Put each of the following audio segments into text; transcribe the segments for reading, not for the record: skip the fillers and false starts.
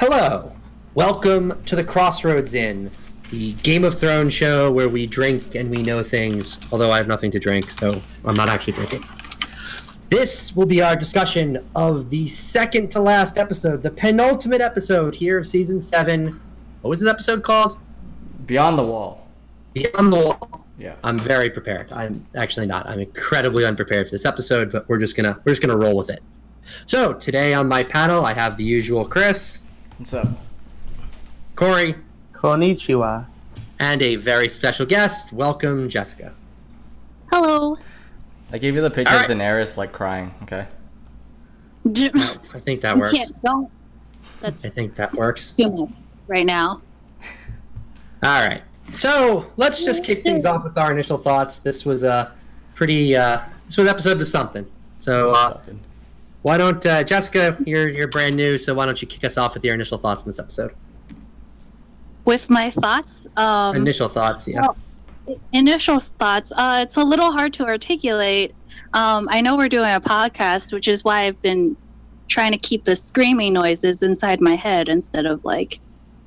Hello, welcome to the Crossroads Inn, the Game of Thrones show where we drink and we know things, although I have nothing to drink, so I'm not actually drinking. This will be our discussion of the second to last episode, the penultimate episode here of Season 7. What was this episode called? Beyond the Wall. Beyond the Wall. Yeah. I'm very prepared. I'm actually not. I'm incredibly unprepared for this episode, but we're just gonna roll with it. So, today on my panel, I have the usual Chris. What's up? Corey. Konnichiwa. And a very special guest. Welcome, Jessica. Hello. I gave you the picture All right. of Daenerys, like, crying, okay? I think that works. Don't. That's I think that works. too much right now. All right. So let's just kick things off with our initial thoughts. This was a pretty. This was episode of something. So why don't Jessica? You're brand new, so why don't you kick us off with your initial thoughts on this episode? With my thoughts. Initial thoughts, yeah. Well, initial thoughts. It's a little hard to articulate. I know we're doing a podcast, which is why I've been trying to keep the screaming noises inside my head instead of like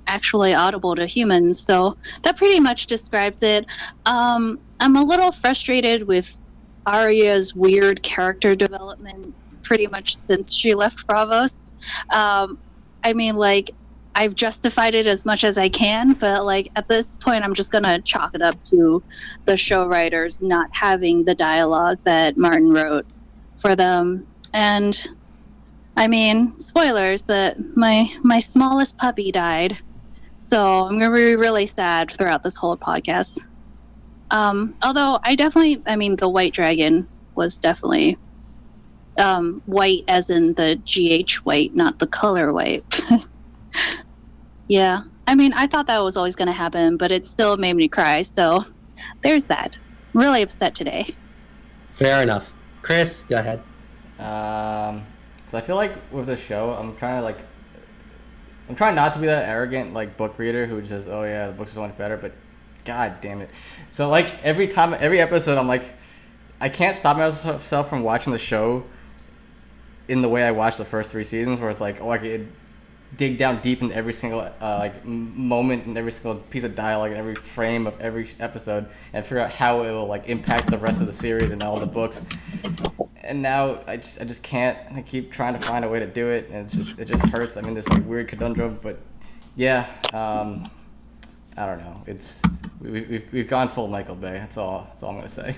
actually audible to humans. So that pretty much describes it. I'm a little frustrated with Arya's weird character development pretty much since she left Bravos. I mean, like, I've justified it as much as I can, but like at this point I'm just gonna chalk it up to the show writers not having the dialogue that Martin wrote for them. And I mean, spoilers, but my smallest puppy died. So I'm gonna be really sad throughout this whole podcast. Although I mean the white dragon was definitely white as in the GH white, not the color white. Yeah, I mean, I thought that was always going to happen, but it still made me cry, so there's that. I'm really upset today. Fair enough. Chris, go ahead. So I feel like with the show, I'm trying not to be that arrogant, like, book reader who just says, oh yeah, the books are so much better, but god damn it. So, like, every episode, I'm like, I can't stop myself from watching the show in the way I watched the first 3 seasons, where it's like, oh, I could dig down deep into every single moment and every single piece of dialogue and every frame of every episode and figure out how it will like impact the rest of the series and all the books. And now I just can't. I keep trying to find a way to do it, and it just hurts. I'm in this like weird conundrum, but yeah, I don't know. We've gone full Michael Bay. That's all I'm gonna say.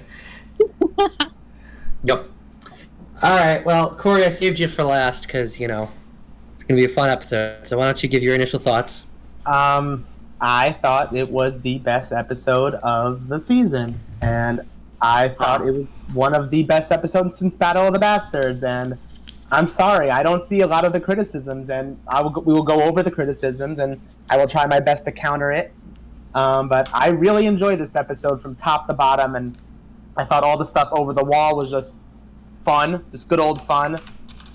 Yep. All right. Well, Corey, I saved you for last because it's going to be a fun episode, so why don't you give your initial thoughts? I thought it was the best episode of the season, and I thought it was one of the best episodes since Battle of the Bastards, and I'm sorry, I don't see a lot of the criticisms, and we will go over the criticisms, and I will try my best to counter it, but I really enjoyed this episode from top to bottom, and I thought all the stuff over the wall was just fun, just good old fun.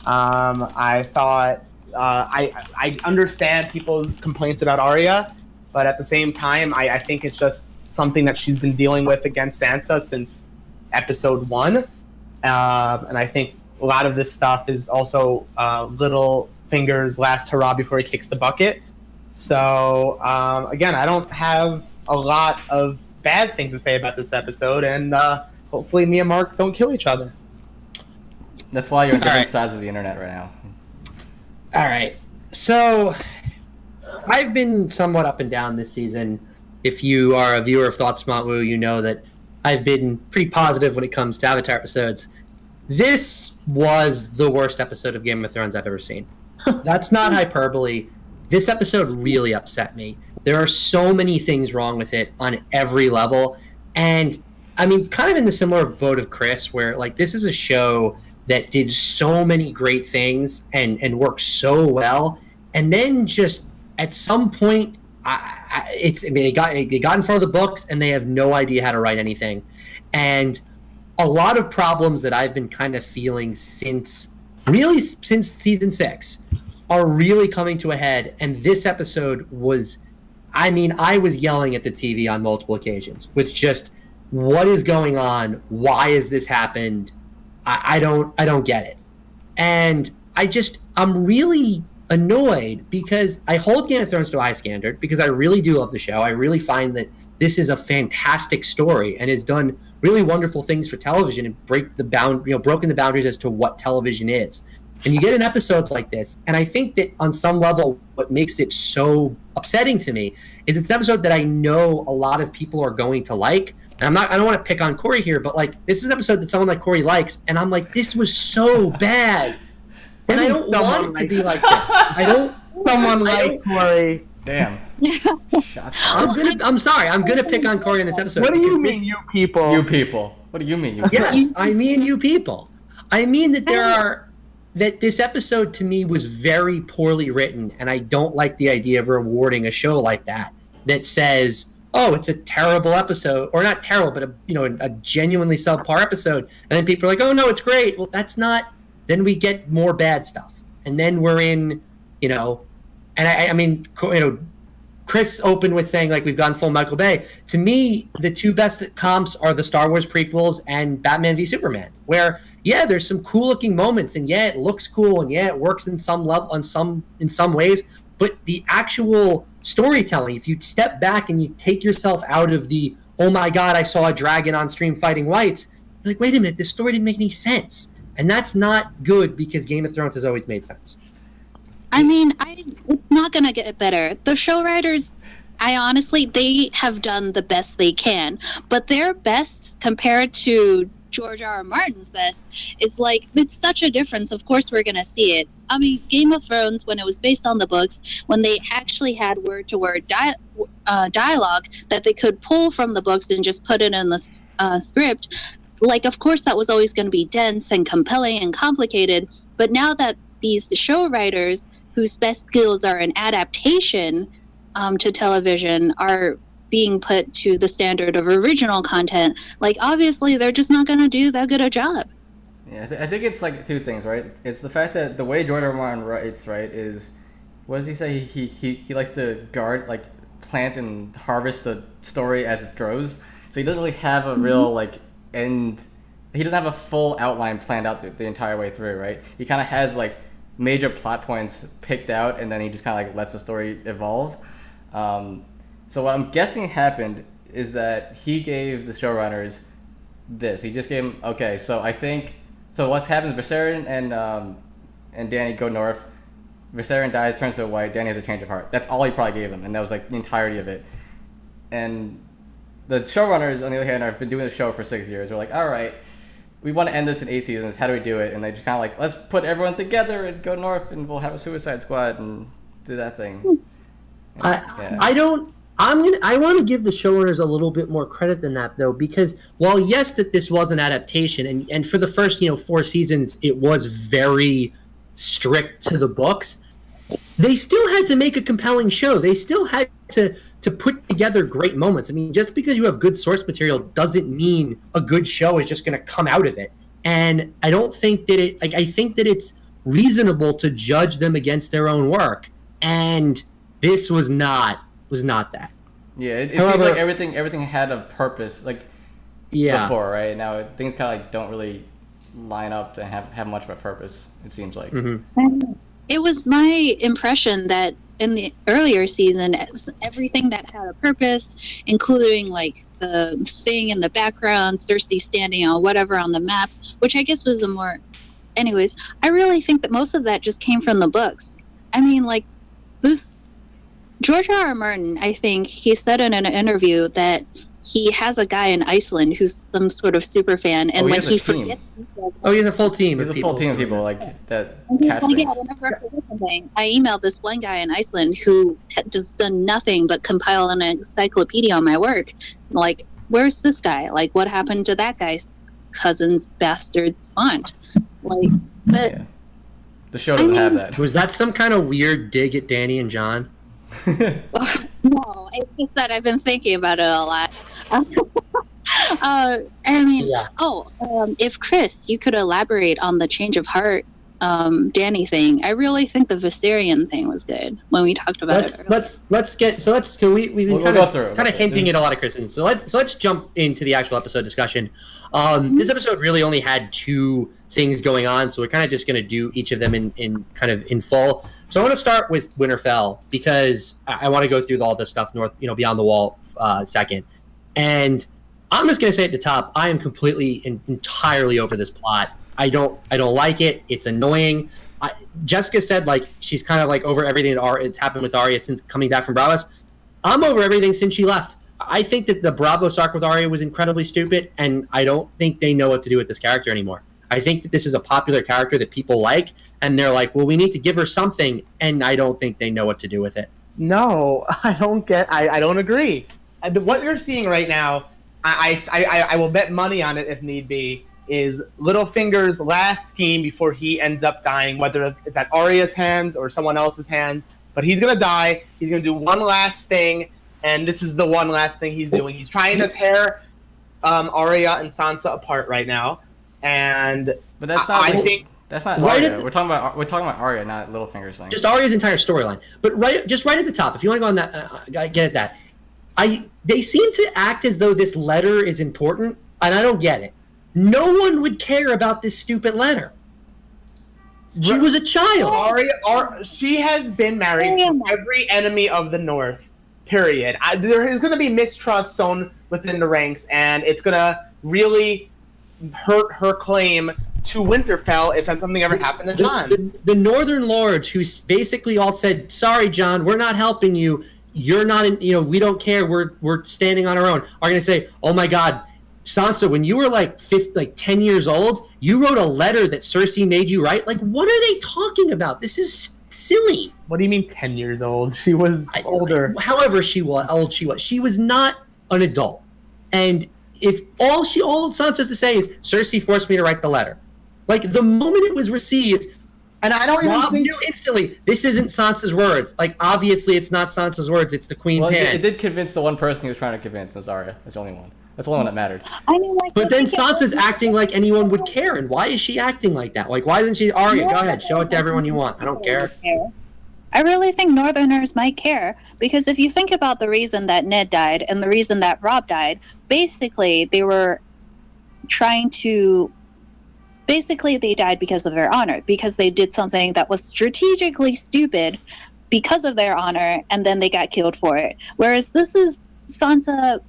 I thought I understand people's complaints about Arya, but at the same time, I think it's just something that she's been dealing with against Sansa since episode 1. And I think a lot of this stuff is also Littlefinger's last hurrah before he kicks the bucket. So, again, I don't have a lot of bad things to say about this episode, and hopefully me and Mark don't kill each other. That's why you're on different sides of the internet right now. All right. So I've been somewhat up and down this season. If you are a viewer of Thoughts Montwoo, you know that I've been pretty positive when it comes to Avatar episodes. This was the worst episode of Game of Thrones I've ever seen. That's not hyperbole. This episode really upset me. There are so many things wrong with it on every level. And, I mean, kind of in the similar boat of Chris, where, like, this is a show that did so many great things and worked so well, and then just at some point, they got in front of the books and they have no idea how to write anything, and a lot of problems that I've been kind of feeling since season 6 are really coming to a head. And this episode was, I mean, I was yelling at the TV on multiple occasions with just, what is going on? Why has this happened? I don't get it. And I'm really annoyed because I hold Game of Thrones to a high standard because I really do love the show. I really find that this is a fantastic story and has done really wonderful things for television and broken the boundaries as to what television is. And you get an episode like this, and I think that on some level, what makes it so upsetting to me is it's an episode that I know a lot of people are going to like. And I don't want to pick on Corey here, but like this is an episode that someone like Corey likes, and I'm like, this was so bad. And I don't want it to be like this. I don't. Someone like Corey. Damn. I'm sorry. I'm gonna pick on Corey in this episode. What do you mean, you people? You people. What do you mean, you people? Yes, I mean you people. I mean that this episode to me was very poorly written, and I don't like the idea of rewarding a show like that says, oh, it's a terrible episode, or not terrible, but a genuinely subpar episode, and then people are like, oh no, it's great. Well, that's not. Then we get more bad stuff, and then we're in, and I mean, Chris opened with saying like we've gone full Michael Bay. To me, the two best comps are the Star Wars prequels and Batman v Superman, where yeah, there's some cool looking moments, and yeah, it looks cool, and yeah, it works in some level, in some ways, but the actual storytelling, if you step back and you take yourself out of the oh my god, I saw a dragon on stream fighting whites, you're like, wait a minute, this story didn't make any sense, and that's not good because Game of Thrones has always made sense. I mean, it's not going to get better. The show writers, they have done the best they can, but their best compared to George R. R. Martin's best is like, it's such a difference. Of course we're going to see it. I mean, Game of Thrones, when it was based on the books, when they actually had word-to-word dialogue that they could pull from the books and just put it in the script, like, of course that was always going to be dense and compelling and complicated, but now that these show writers whose best skills are in adaptation to television are being put to the standard of original content, like obviously they're just not going to do that good a job. Yeah, I think it's like two things, right? It's the fact that the way George R. R. Martin writes, right, is, what does he say? He likes to plant and harvest the story as it grows. So he doesn't really have a real end. He doesn't have a full outline planned out the entire way through, right? He kind of has major plot points picked out, and then he just kind of lets the story evolve. So what I'm guessing happened is that he gave the showrunners this. He just gave them, okay, so what happens, Viserion and Dany go north. Viserion dies, turns to white, Dany has a change of heart. That's all he probably gave them, and that was the entirety of it. And the showrunners, on the other hand, have been doing the show for 6 years. They're like, all right, we want to end this in 8 seasons. How do we do it? And they just kind of let's put everyone together and go north, and we'll have a Suicide Squad and do that thing. I want to give the showrunners a little bit more credit than that, though, because while yes, that this was an adaptation, and for the first 4 seasons it was very strict to the books, they still had to make a compelling show. They still had to put together great moments. I mean, just because you have good source material doesn't mean a good show is just going to come out of it. And I don't think that I think that it's reasonable to judge them against their own work. And this was not that. Yeah, it seems like everything had a purpose, before, right? Now things kind of don't really line up to have much of a purpose, it seems like. Mm-hmm. It was my impression that in the earlier season, everything that had a purpose, including the thing in the background, Cersei standing on whatever on the map, which I guess was anyways, I really think that most of that just came from the books. I mean, this George R. R. Martin, I think he said in an interview that he has a guy in Iceland who's some sort of super fan, and when he forgets details, he has a full team. He has a full team of people that catch things. Yeah, whenever I forget something, I emailed this one guy in Iceland who had just done nothing but compile an encyclopedia on my work. Where's this guy? What happened to that guy's cousin's bastard's aunt? The show doesn't have that. Was that some kind of weird dig at Dany and Jon? No, it's just that I've been thinking about it a lot. If Chris, you could elaborate on the change of heart Danny thing. I really think the Viserion thing was good when we talked about it. We've been We'll go through. kind of hinting at a lot of criticisms. So let's jump into the actual episode discussion. This episode really only had 2 things going on, so we're kind of just going to do each of them in full. So I want to start with Winterfell because I want to go through all the stuff beyond the wall second. And I'm just going to say at the top, I am completely and entirely over this plot. I don't like it. It's annoying. Jessica said like she's kind of like over everything it's happened with Arya since coming back from Bravos. I'm over everything since she left. I think that the Bravos arc with Arya was incredibly stupid, and I don't think they know what to do with this character anymore. I think that this is a popular character that people like, and they're like, well, we need to give her something, and I don't think they know what to do with it. No, I don't agree. What you're seeing right now, I will bet money on it if need be, is Littlefinger's last scheme before he ends up dying, whether it's at Arya's hands or someone else's hands. But he's going to die. He's going to do one last thing, and this is the one last thing he's doing. He's trying to tear Arya and Sansa apart right now. But that's not. That's not right Arya. We're talking about Arya, not Littlefinger's thing. Just Arya's entire storyline. But right at the top, if you want to go on that, I get at that. They seem to act as though this letter is important, and I don't get it. No one would care about this stupid letter. She was a child. Arya, she has been married to every enemy of the North, period. There is going to be mistrust sown within the ranks, and it's going to really hurt her claim to Winterfell if something ever happened to Jon. The Northern Lords, who basically all said, sorry, Jon, we're not helping you. You're not in, we don't care. We're standing on our own, are going to say, oh my God, Sansa, when you were like 10 years old, you wrote a letter that Cersei made you write. Like, what are they talking about? This is silly. What do you mean 10 years old? She was older. However old she was. She was not an adult. And if all Sansa has to say is, Cersei forced me to write the letter. Like, the moment it was received, and I don't even Rob think... knew instantly, this isn't Sansa's words. Like, obviously it's not Sansa's words, it's the Queen's hand. It did convince the one person he was trying to convince, was Arya. That's the only one. That's the only one that mattered. I mean, like, but then Sansa's acting like anyone would care, and why is she acting like that? Like, why isn't she Arya? Go ahead, show it to everyone you want. I don't care. I really think Northerners might care, because if you think about the reason that Ned died and the reason that Robb died, basically they were trying to... Basically, they died because of their honor, because they did something that was strategically stupid because of their honor, and then they got killed for it. Whereas this is Sansa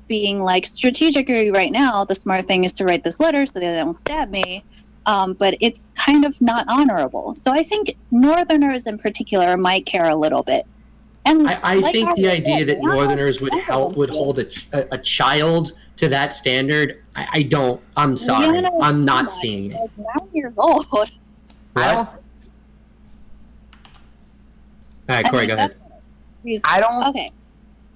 being like, strategically right now, the smart thing is to write this letter so they don't stab me, but it's kind of not honorable. So I think Northerners in particular might care a little bit. And I think the idea that Northerners would hold a child to that standard, I'm sorry. I'm not seeing it. Like 9 years old. What? All right, Corey, go ahead. Okay.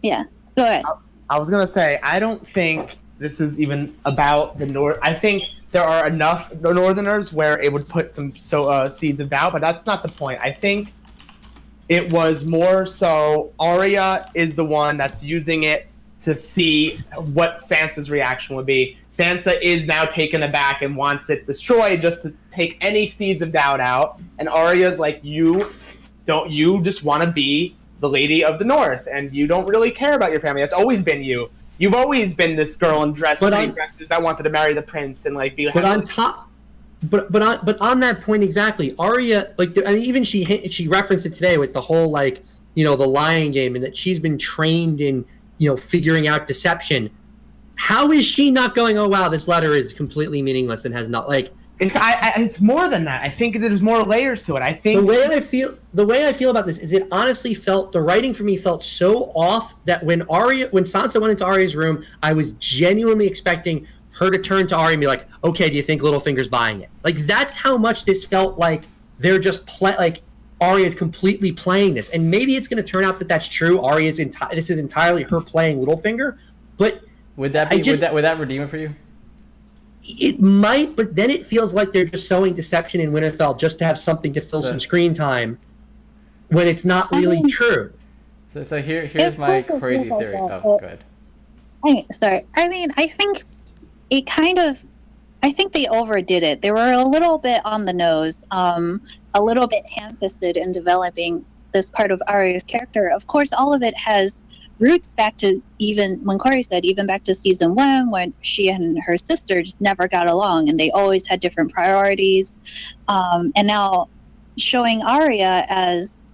Yeah, go ahead. I was going to say, I don't think this is even about the North. I think there are enough Northerners where it would put some seeds of doubt, but that's not the point. I think it was more so Arya is the one that's using it to see what Sansa's reaction would be. Sansa is now taken aback and wants it destroyed just to take any seeds of doubt out. And Arya's like, you just want to be the Lady of the North, and you don't really care about your family. That's always been you. You've always been this girl in dresses that wanted to marry the prince and like be. But on top. But on that point exactly, Arya, like, and even she referenced it today with the whole, like, the lying game, and that she's been trained in figuring out deception. How is she not going, oh wow, this letter is completely meaningless and has not, like, it's more than that. I think there's more layers to it. I think the way I feel about this is it honestly the writing for me felt so off that when Sansa went into Arya's room, I was genuinely expecting her to turn to Arya and be like, okay, do you think Littlefinger's buying it? Like, that's how much this felt like they're just like Arya's completely playing this. And maybe it's going to turn out that that's true. This is entirely her playing Littlefinger. But would that redeem it for you? It might, but then it feels like they're just sowing deception in Winterfell just to have something to fill some screen time when it's not really true. So here's my crazy theory. Oh, go ahead. I think I think they overdid it. They were a little bit on the nose, a little bit ham-fisted in developing this part of Arya's character. Of course, all of it has roots back to, even when Corey said, even back to season 1, when she and her sister just never got along and they always had different priorities. And now showing Arya as,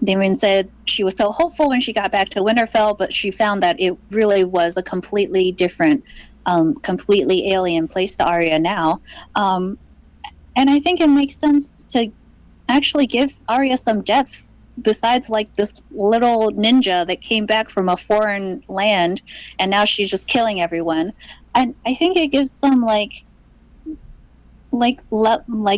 they even said she was so hopeful when she got back to Winterfell, but she found that it really was a completely different, completely alien place to Arya now. And I think it makes sense to actually give Arya some depth besides like this little ninja that came back from a foreign land and now she's just killing everyone. And I think it gives some like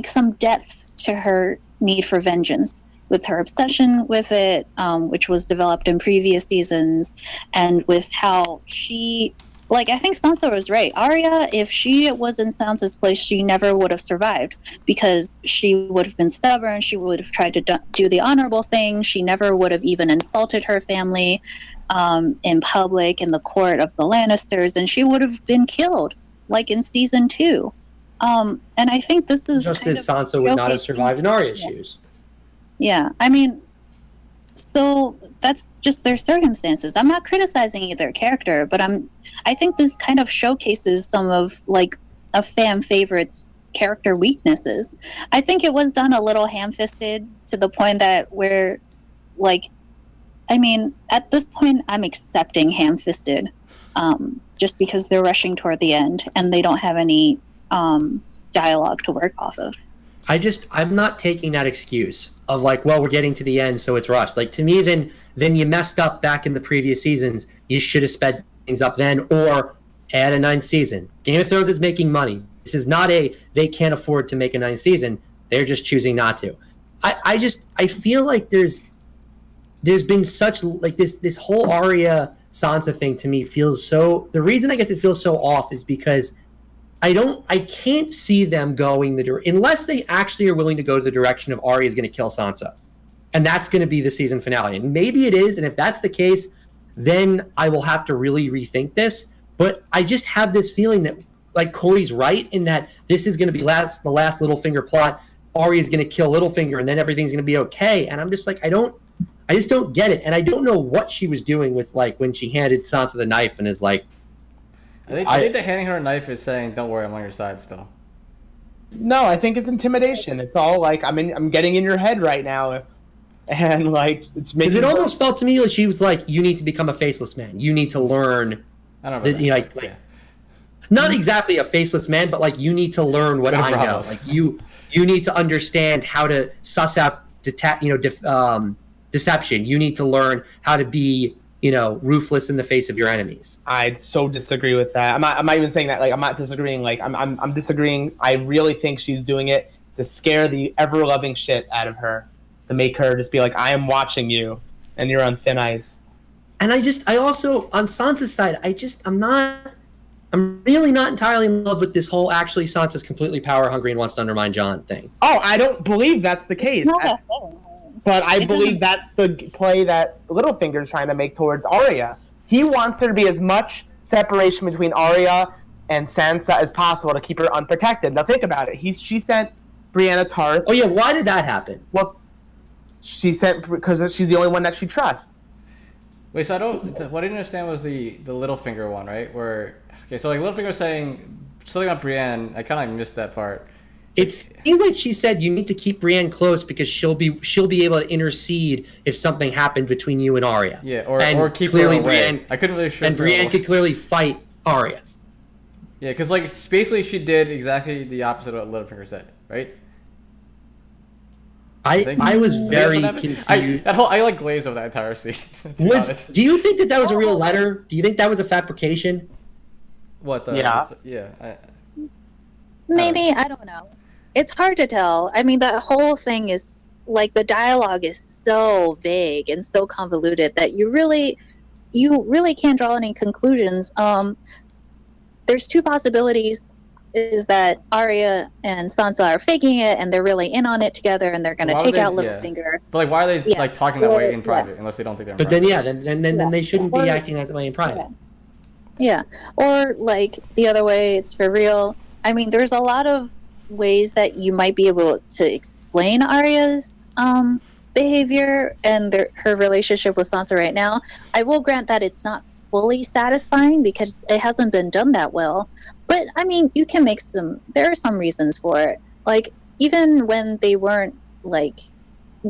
some depth to her need for vengeance, with her obsession with it, which was developed in previous seasons, and with how she, like, I think Sansa was right. Arya, if she was in Sansa's place, she never would have survived, because she would have been stubborn. She would have tried to do the honorable thing. She never would have even insulted her family in public, in the court of the Lannisters, and she would have been killed, like in season 2. And I think this is just as Sansa would not have survived in Arya's shoes. Yeah, I mean, so that's just their circumstances. I'm not criticizing either character, but I think this kind of showcases some of like a fan favorite's character weaknesses. I think it was done a little ham-fisted to the point that where, like, I mean, at this point, I'm accepting ham-fisted, just because they're rushing toward the end and they don't have any dialogue to work off of. I'm not taking that excuse of like, well, we're getting to the end, so it's rushed. Like, to me, then you messed up back in the previous seasons. You should have sped things up then, or add a 9th season. Game of Thrones is making money. This is not they can't afford to make a 9th season. They're just choosing not to. I feel like there's been such like this whole Arya Sansa thing to me feels so. The reason I guess it feels so off is because I can't see them going unless they actually are willing to go to the direction of Arya is going to kill Sansa, and that's going to be the season finale. And maybe it is, and if that's the case, then I will have to really rethink this. But I just have this feeling that, like, Corey's right in that this is going to be the last Littlefinger plot. Arya is going to kill Littlefinger, and then everything's going to be okay. And I'm just like, I just don't get it, and I don't know what she was doing with, like, when she handed Sansa the knife and is like. I think that handing her a knife is saying, "Don't worry, I'm on your side still." No, I think it's intimidation. It's all like, I'm getting in your head right now, and like it's making. Because it almost felt to me like she was like, "You need to become a faceless man. You need to learn." I don't know. Like, not exactly a faceless man, but like you need to learn what I know. Like you need to understand how to suss out deception. You need to learn how to be, ruthless in the face of your enemies. I so disagree with that. I'm not even saying that. Like, I'm not disagreeing. Like, I'm disagreeing. I really think she's doing it to scare the ever-loving shit out of her, to make her just be like, I am watching you, and you're on thin ice. And I also, on Sansa's side, I'm really not entirely in love with this whole, actually, Sansa's completely power hungry and wants to undermine Jon thing. Oh, I don't believe that's the case. But I believe that's the play that Littlefinger's trying to make towards Arya. He wants there to be as much separation between Arya and Sansa as possible to keep her unprotected. Now think about it. She sent Brienne of Tarth. Oh yeah, why did that happen? Well, she sent because she's the only one that she trusts. Wait, so what I didn't understand was the Littlefinger one, right? So like Littlefinger was saying something about Brienne. I kind of missed that part. It seems like she said you need to keep Brienne close because she'll be able to intercede if something happened between you and Arya. Yeah, or keep her away. Brienne, I couldn't really. And Brienne could clearly fight Arya. Yeah, because like basically she did exactly the opposite of what Littlefinger said, right? I was very confused. I like glazed over that entire scene. Do you think that was a real letter? Do you think that was a fabrication? What? Maybe, I don't know. It's hard to tell. I mean, the whole thing is, like, the dialogue is so vague and so convoluted that you really can't draw any conclusions. There's two possibilities, is that Arya and Sansa are faking it and they're really in on it together and they're going to take out Littlefinger. But, like, why are they, like, talking that way in private unless they don't think they're in private? Then they shouldn't be acting that way in private. Yeah. Or, like, the other way, it's for real. I mean, there's a lot of ways that you might be able to explain Arya's behavior and her relationship with Sansa right now. I will grant that it's not fully satisfying because it hasn't been done that well. But I mean, you can make there are some reasons for it. Like, even when they weren't, like,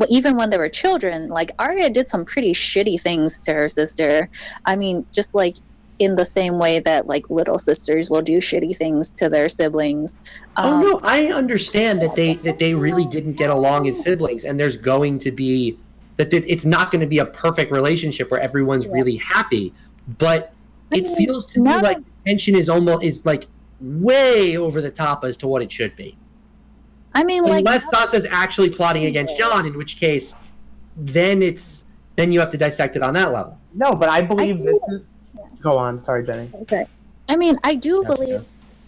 even when they were children, like, Arya did some pretty shitty things to her sister. I mean, just like in the same way that, like, little sisters will do shitty things to their siblings. Oh no, I understand that they really didn't get along as siblings, and there's going to be that it's not going to be a perfect relationship where everyone's really happy. But it feels to me like tension is like way over the top as to what it should be. I mean, like, unless Sansa's actually plotting against Jon, in which case, then you have to dissect it on that level. No, but I believe this is. Go on. Sorry, Jenny. Sorry. I mean, I do believe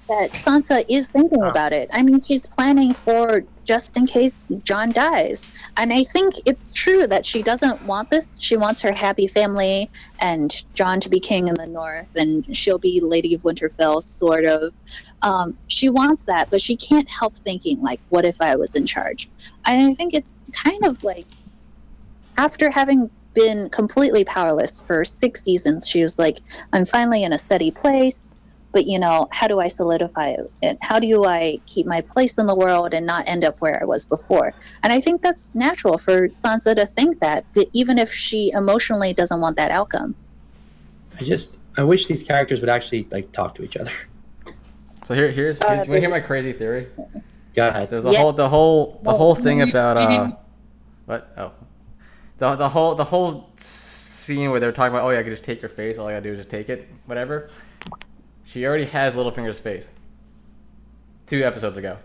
that Sansa is thinking about it. I mean, she's planning for just in case Jon dies. And I think it's true that she doesn't want this. She wants her happy family and Jon to be king in the north, and she'll be Lady of Winterfell, sort of. She wants that, but she can't help thinking, like, what if I was in charge? And I think it's kind of like, after having been completely powerless for 6 seasons, she was like, I'm finally in a steady place, but, you know, how do I solidify it? How do I keep my place in the world and not end up where I was before? And I think that's natural for Sansa to think that, but even if she emotionally doesn't want that outcome. I wish these characters would actually, like, talk to each other. So here's you want to hear my crazy theory? Go ahead. There's the whole thing about what? Oh. The whole scene where they were talking about, oh yeah, I could just take your face, all I gotta do is just take it, whatever. She already has Littlefinger's face. 2 episodes ago.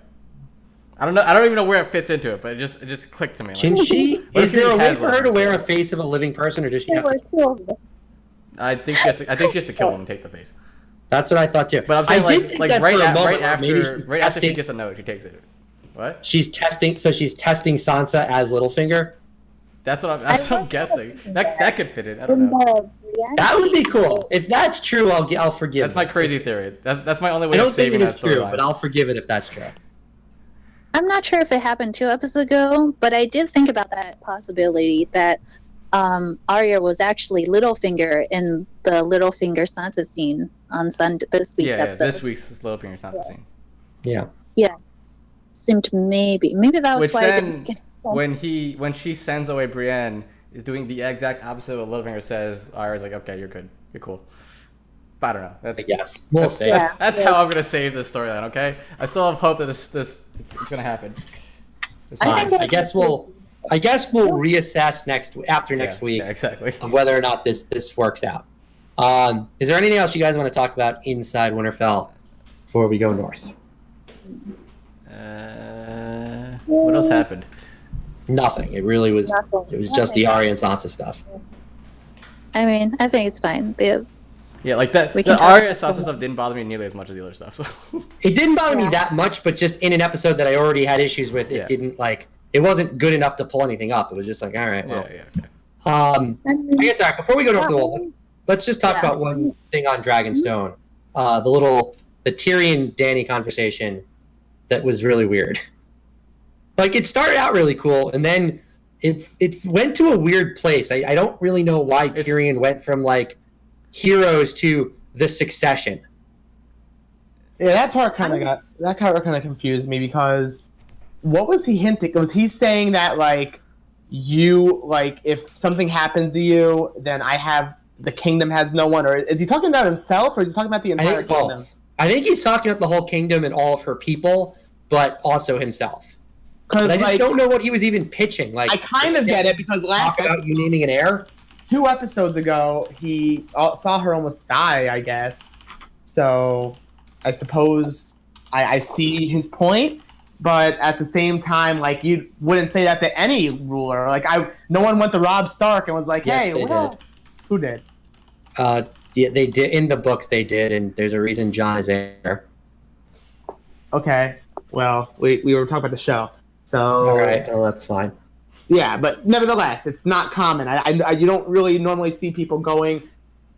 I don't even know where it fits into it, but it just clicked to me. Can she? Is there a way for her to wear a face of a living person, or does she have to? I think she has to kill him and take the face. That's what I thought too. But I'm saying like right after she gets a note, she takes it. What? She's testing Sansa as Littlefinger. That's what I'm guessing. That could fit in. I don't know. That would be cool. If that's true, I'll forgive. That's my crazy theory. That's my only way of saving that storyline. True, but I'll forgive it if that's true. I'm not sure if it happened 2 episodes ago, but I did think about that possibility that Arya was actually Littlefinger in the Littlefinger Sansa scene on this week's episode. This week's Littlefinger Sansa scene. Yeah. Yes. Seemed maybe that was why I didn't get when she sends away Brienne, is doing the exact opposite of what Littlefinger says. Arya's like, okay, you're good, you're cool. But I don't know. We'll see. That's how I'm gonna save this storyline. Okay, I still have hope that it's gonna happen. I guess we'll reassess after next week. Yeah, exactly. Of whether or not this works out. Is there anything else you guys want to talk about inside Winterfell before we go north? What else happened? Nothing. It really was. Nothing. It was just the Arya and Sansa stuff. I mean, I think it's fine. Yeah, like that. The Arya and Sansa stuff didn't bother me nearly as much as the other stuff. So. It didn't bother me that much, but just in an episode that I already had issues with, it didn't like. It wasn't good enough to pull anything up. It was just like, all right, well. I guess before we go north of the wall, let's just talk about one thing on Dragonstone. The Tyrion Dany conversation that was really weird. Like, it started out really cool, and then it went to a weird place. I don't really know why Tyrion went from, like, heroes to the succession. Yeah, that part kind of confused me, because what was he hinting? Was he saying that, like, if something happens to you, then the kingdom has no one? Or is he talking about himself, or is he talking about the entire kingdom? I think he's talking about the whole kingdom and all of her people, but also himself. But I just don't know what he was even pitching. Like, I kind of get it, because last about you naming an heir. 2 episodes ago, he saw her almost die, I guess. So I suppose I see his point, but at the same time, like, you wouldn't say that to any ruler. Like, no one went to Robb Stark and was like, yes, "Hey, who did?" Yeah, they did in the books. They did, and there's a reason Jon is heir. Okay, well, we were talking about the show. So, all right, well, that's fine. Yeah, but nevertheless, it's not common. You don't really normally see people going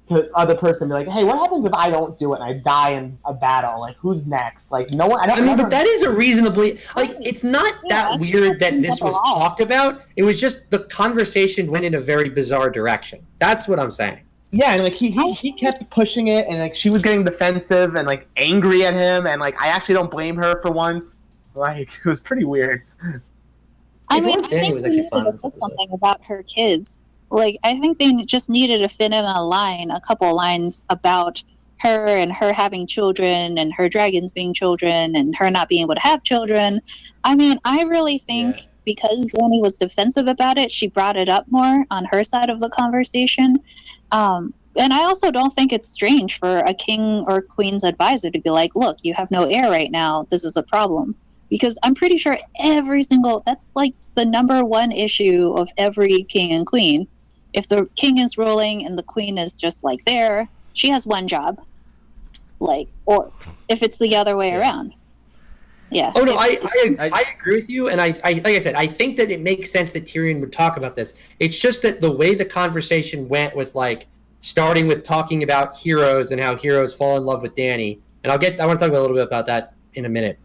to other person, be like, hey, what happens if I don't do it and I die in a battle? Like, who's next? Like, no one. I mean, but that is a reasonably like. It's not that weird that this was talked about. It was just the conversation went in a very bizarre direction. That's what I'm saying. Yeah, and like he kept pushing it, and like she was getting defensive and like angry at him, and like I actually don't blame her for once. Like, it was pretty weird. I mean, I think was they actually needed fun to in this put episode. something about her kids. Like, I think they just needed to fit in a couple lines about her and her having children and her dragons being children and her not being able to have children. I mean, I really think because Dani was defensive about it, she brought it up more on her side of the conversation. And I also don't think it's strange for a king or queen's advisor to be like, look, you have no heir right now. This is a problem. Because I'm pretty sure that's like the number one issue of every king and queen. If the king is ruling and the queen is just like there, she has one job. Like, or if it's the other way around. Yeah. Oh no, I agree with you, and I like I said, I think that it makes sense that Tyrion would talk about this. It's just that the way the conversation went with like starting with talking about heroes and how heroes fall in love with Dani, and I want to talk a little bit about that in a minute,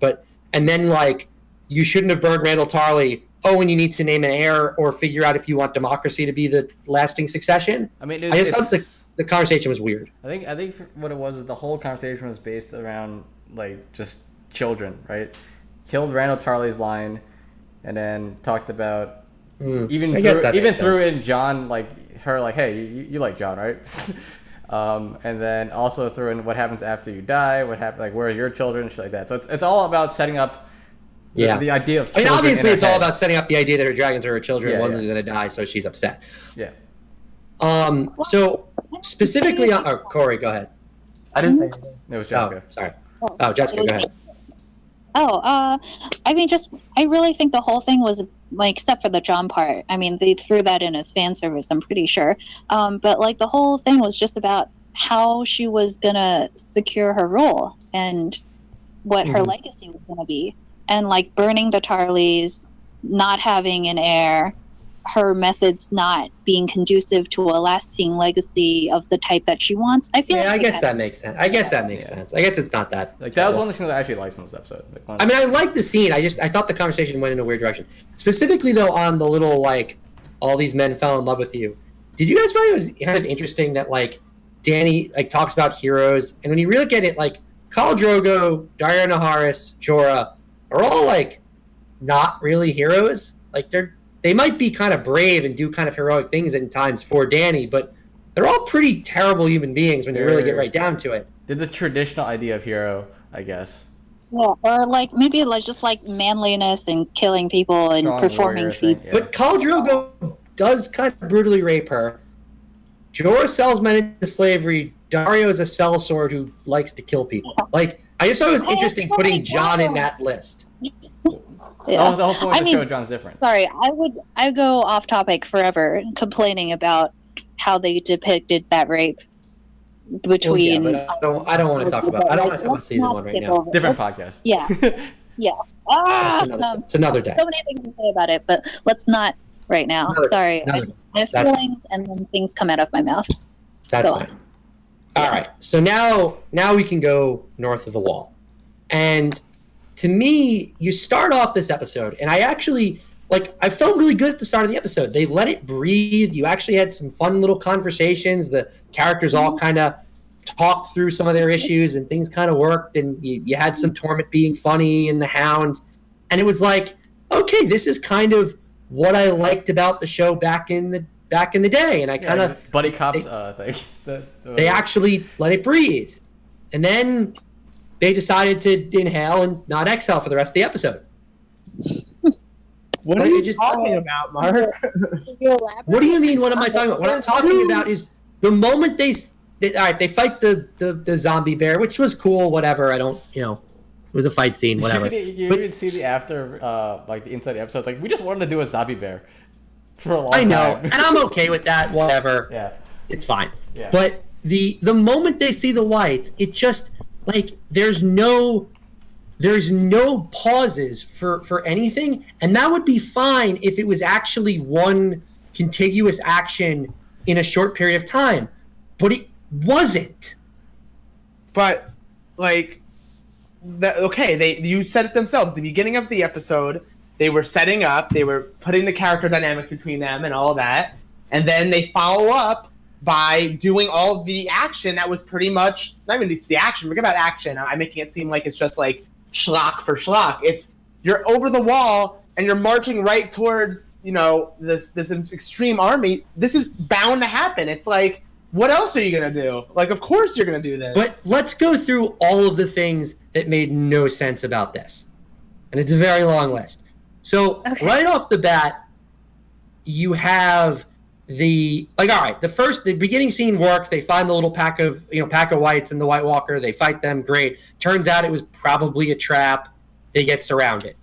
and then like you shouldn't have burned Randall Tarley. Oh, and you need to name an heir or figure out if you want democracy to be the lasting succession. I mean, I just thought the conversation was weird. I think what it was is the whole conversation was based around like just children, right? Killed Randall Tarley's line, and then talked about even threw in Jon, like her, like, hey, you like Jon, right? And then also threw in what happens after you die, what happens, like where are your children, shit like that. So it's all about setting up the idea of children. I mean, obviously it's all all about setting up the idea that her dragons are her children. Yeah, One's going to die, so she's upset. Yeah. So specifically on Corey, go ahead. I didn't say anything. It was Jessica. Oh, sorry. Oh, Jessica, go ahead. I mean, I really think the whole thing was, like, except for the Jon part. I mean, they threw that in as fan service, I'm pretty sure. But, like, the whole thing was just about how she was going to secure her role and what her legacy was going to be. And, like, burning the Tarleys, not having an heir, her methods not being conducive to a lasting legacy of the type that she wants. I feel I guess that makes sense. I guess it's not that. Like, that was one of the things that I actually liked from this episode. Like, I mean, I like the scene. I thought the conversation went in a weird direction. Specifically, though, on the little, like, all these men fell in love with you. Did you guys find it was kind of interesting that, like, Dani, like, talks about heroes, and when you really get it, like, Khal Drogo, Daenerys Naharis, Jorah are all, like, not really heroes. Like, they might be kind of brave and do kind of heroic things in times for Dani, but they're all pretty terrible human beings when you really get right down to it. They're the traditional idea of hero, I guess. Yeah, or like maybe like just like manliness and killing people and Strong performing feats. thing, yeah. But Khal Drogo does kind of brutally rape her. Jorah sells men into slavery. Daario is a sellsword who likes to kill people. Like, I just thought it was interesting putting Jon in that list. Yeah. The whole point of the show, Jon's different. Sorry, I go off topic forever complaining about how they depicted that rape between. Well, yeah, but I don't want to talk about. I don't want to talk about season 1 right now. Different podcast. Yeah, yeah. It's another day. So many things to say about it, but let's not right now. Sorry, I have feelings, and then things come out of my mouth. That's fine. All right, so now we can go north of the wall, and to me, you start off this episode, and I actually I felt really good at the start of the episode. They let it breathe. You actually had some fun little conversations. The characters all kind of talked through some of their issues, and things kind of worked. And you had some Torment being funny and the Hound, and it was like, okay, this is kind of what I liked about the show back in the day. And I kind of buddy cops thing. They actually let it breathe, and then they decided to inhale and not exhale for the rest of the episode. What are you talking about, Mark? What do you mean? What am I talking about? What I'm talking about is the moment they fight the zombie bear, which was cool. Whatever. I don't, it was a fight scene. Whatever. You even see the after, the inside episodes. Like, we just wanted to do a zombie bear for a long time. I know, and I'm okay with that. Whatever. Yeah, it's fine. Yeah. But the moment they see the lights, it just there's no pauses for anything, and that would be fine if it was actually one contiguous action in a short period of time. But wasn't. But like, you said it themselves. At the beginning of the episode, they were setting up, they were putting the character dynamics between them and all of that, and then they follow up by doing all of the action that was pretty much, not even it's the action, forget about action, I'm making it seem like it's just like schlock for schlock. It's, you're over the wall and you're marching right towards, this extreme army. This is bound to happen. It's like, what else are you going to do? Like, of course you're going to do this. But let's go through all of the things that made no sense about this. And it's a very long list. So right off the bat, you have the beginning scene works. They find the little pack of whites and the White Walker. They fight them. Great. Turns out it was probably a trap. They get surrounded.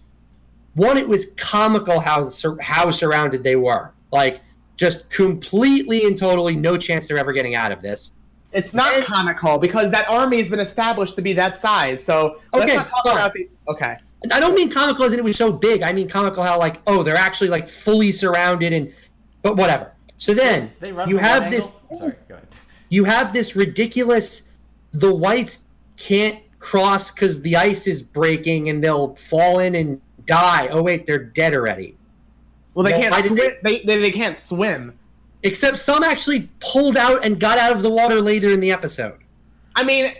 One, it was comical how surrounded they were. Like, just completely and totally no chance they're ever getting out of this. It's not comical because that army has been established to be that size. So let's not talk about the. Okay. I don't mean comical as in it was so big. I mean comical how they're actually fully surrounded but whatever. So then you have this. Sorry, go ahead. You have this ridiculous. The whites can't cross because the ice is breaking and they'll fall in and die. Oh wait, they're dead already. Well, they can't swim. They can't swim. Except some actually pulled out and got out of the water later in the episode. I mean,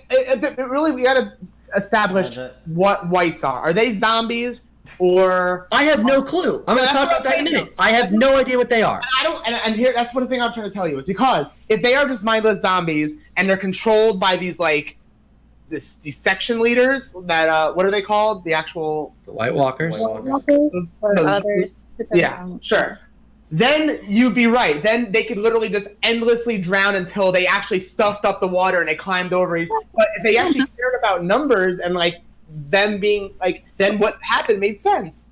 really, we got to establish what whites are. Are they zombies or? I have no clue. I'm going to talk about that in a minute. I have no idea what they are. I don't. And here, that's one thing I'm trying to tell you is because if they are just mindless zombies and they're controlled by these these section leaders that what are they called? The White Walkers. White Walkers or others. Yeah, sure. Then you'd be right. Then they could literally just endlessly drown until they actually stuffed up the water and they climbed over. But if they actually cared about numbers and them being then what happened made sense.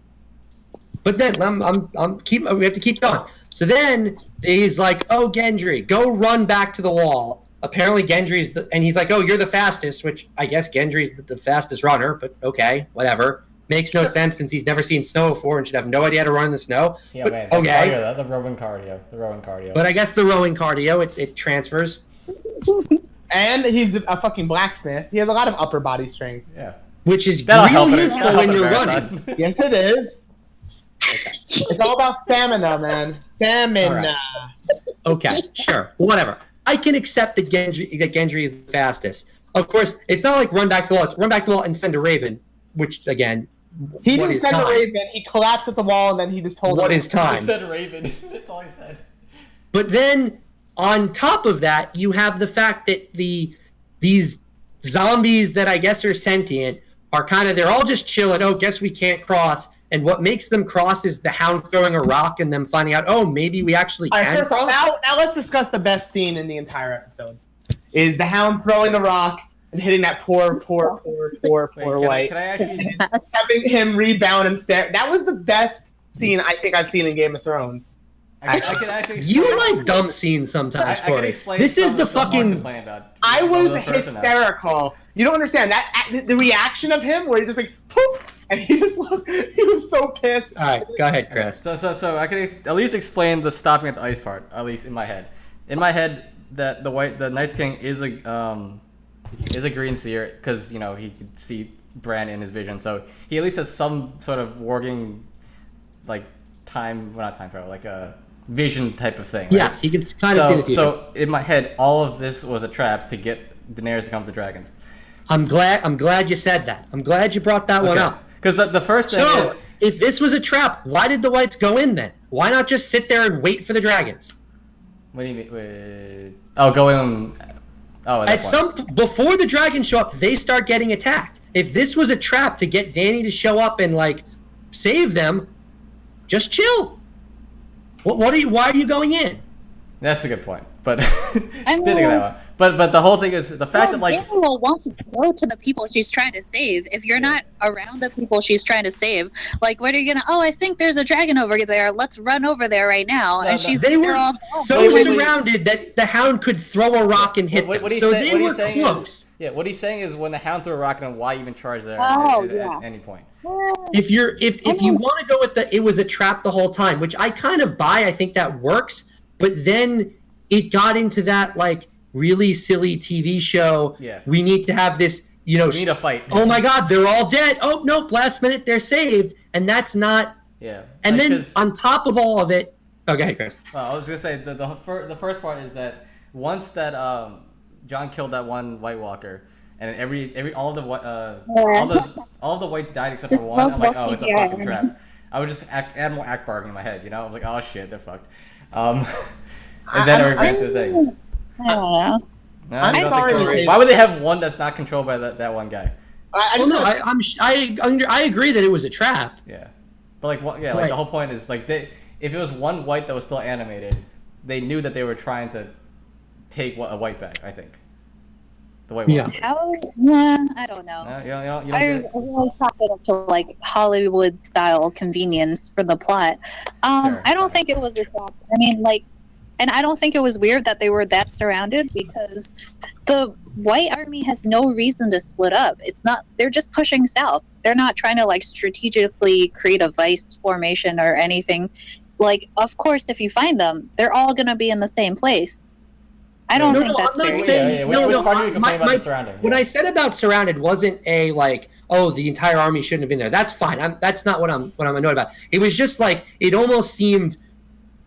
But then we have to keep going. So then he's like, "Oh, Gendry, go run back to the wall." Apparently Gendry's and he's like, "Oh, you're the fastest," which I guess Gendry's the fastest runner. But okay, whatever. Makes no sense since he's never seen snow before and should have no idea how to run in the snow. Yeah, but, man. Okay. The rowing cardio. But I guess the rowing cardio, it transfers. And he's a fucking blacksmith. He has a lot of upper body strength. Yeah. Which is That'll real useful when you're running. Yes, it is. Okay. It's all about stamina, man. Stamina. Right. Okay, sure. Whatever. I can accept that Gendry is the fastest. Of course, it's not like run back to the wall. It's run back to the wall and send a raven, which, again... He didn't send a raven. He collapsed at the wall, and then he just told what is time. He said a raven. That's all he said. But then, on top of that, you have the fact that these zombies that I guess are sentient are they're all just chilling. Oh, guess we can't cross. And what makes them cross is the Hound throwing a rock and them finding out, oh, maybe we actually can cross. Now let's discuss the best scene in the entire episode. Is the Hound throwing the rock and hitting that poor white. Can I actually having him rebound and stare? That was the best scene I think I've seen in Game of Thrones. I can actually. You like dumb scenes sometimes, Corey. This is the fucking. I was hysterical. You don't understand that the reaction of him where he just poop, and he was so pissed. All right, go ahead, Chris. So I can at least explain the stopping at the ice part, at least in my head. In my head, that the Night's King is a green seer because he could see Bran in his vision, so he at least has some sort of working not time travel, a vision type of thing. Right? Yes, he can kind of see the future. So in my head, all of this was a trap to get Daenerys to come to dragons. I'm glad you said that. I'm glad you brought that one up. Because the first thing is, if this was a trap, why did the whites go in then? Why not just sit there and wait for the dragons? What do you mean? Wait. Oh, go in. Oh, before the dragons show up, they start getting attacked. If this was a trap to get Dany to show up and save them, just chill. Why are you going in? That's a good point, but didn't think of that one. But the whole thing is the fact that Dany will want to go to the people she's trying to save. If you're not around the people she's trying to save, what are you gonna? Oh, I think there's a dragon over there. Let's run over there right now. They were so surrounded that the Hound could throw a rock and hit them. So they were close. What he's saying is when the Hound threw a rock at him, why even charge there at any point? If you want to go with it was a trap the whole time, which I kind of buy. I think that works. But then it got into that really silly TV show. Yeah. We need to have this, We need a fight. oh my God, they're all dead. Oh, nope, last minute they're saved. And that's not. Yeah. And Like, then on top of all of it, okay, Chris. I was gonna say the first part is that once that John killed that one White Walker, and all of the whites died except for Just one. I'm like, smoke oh, it's a PGR. fucking trap. I would just add more Akbar in my head, you know? I was like, oh shit, they're fucked. And then I ran through things. I don't know. No, I'm I don't sorry think so. to say- Why would they have one that's not controlled by that one guy? I agree that it was a trap. Yeah, but like like Right. the whole point is like if it was one white that was still animated, they knew that they were trying to take a white back. I think the white Yeah. one. How? Nah, I don't know. No, you don't I get it? really chalk it up to like Hollywood style convenience for the plot. Sure. I don't think it was a trap. I mean, like, and I don't think it was weird that they were that surrounded because the White Army has no reason to split up. It's not. They're just pushing south. They're not trying to like strategically create a vice formation or anything. Like, of course, if you find them, they're all gonna be in the same place. I don't think that's I'm not very saying. Which part do you complain about the surrounding? What I said about surrounded wasn't a like, oh, the entire army shouldn't have been there. That's fine. That's not what I'm annoyed about. It was just like it almost seemed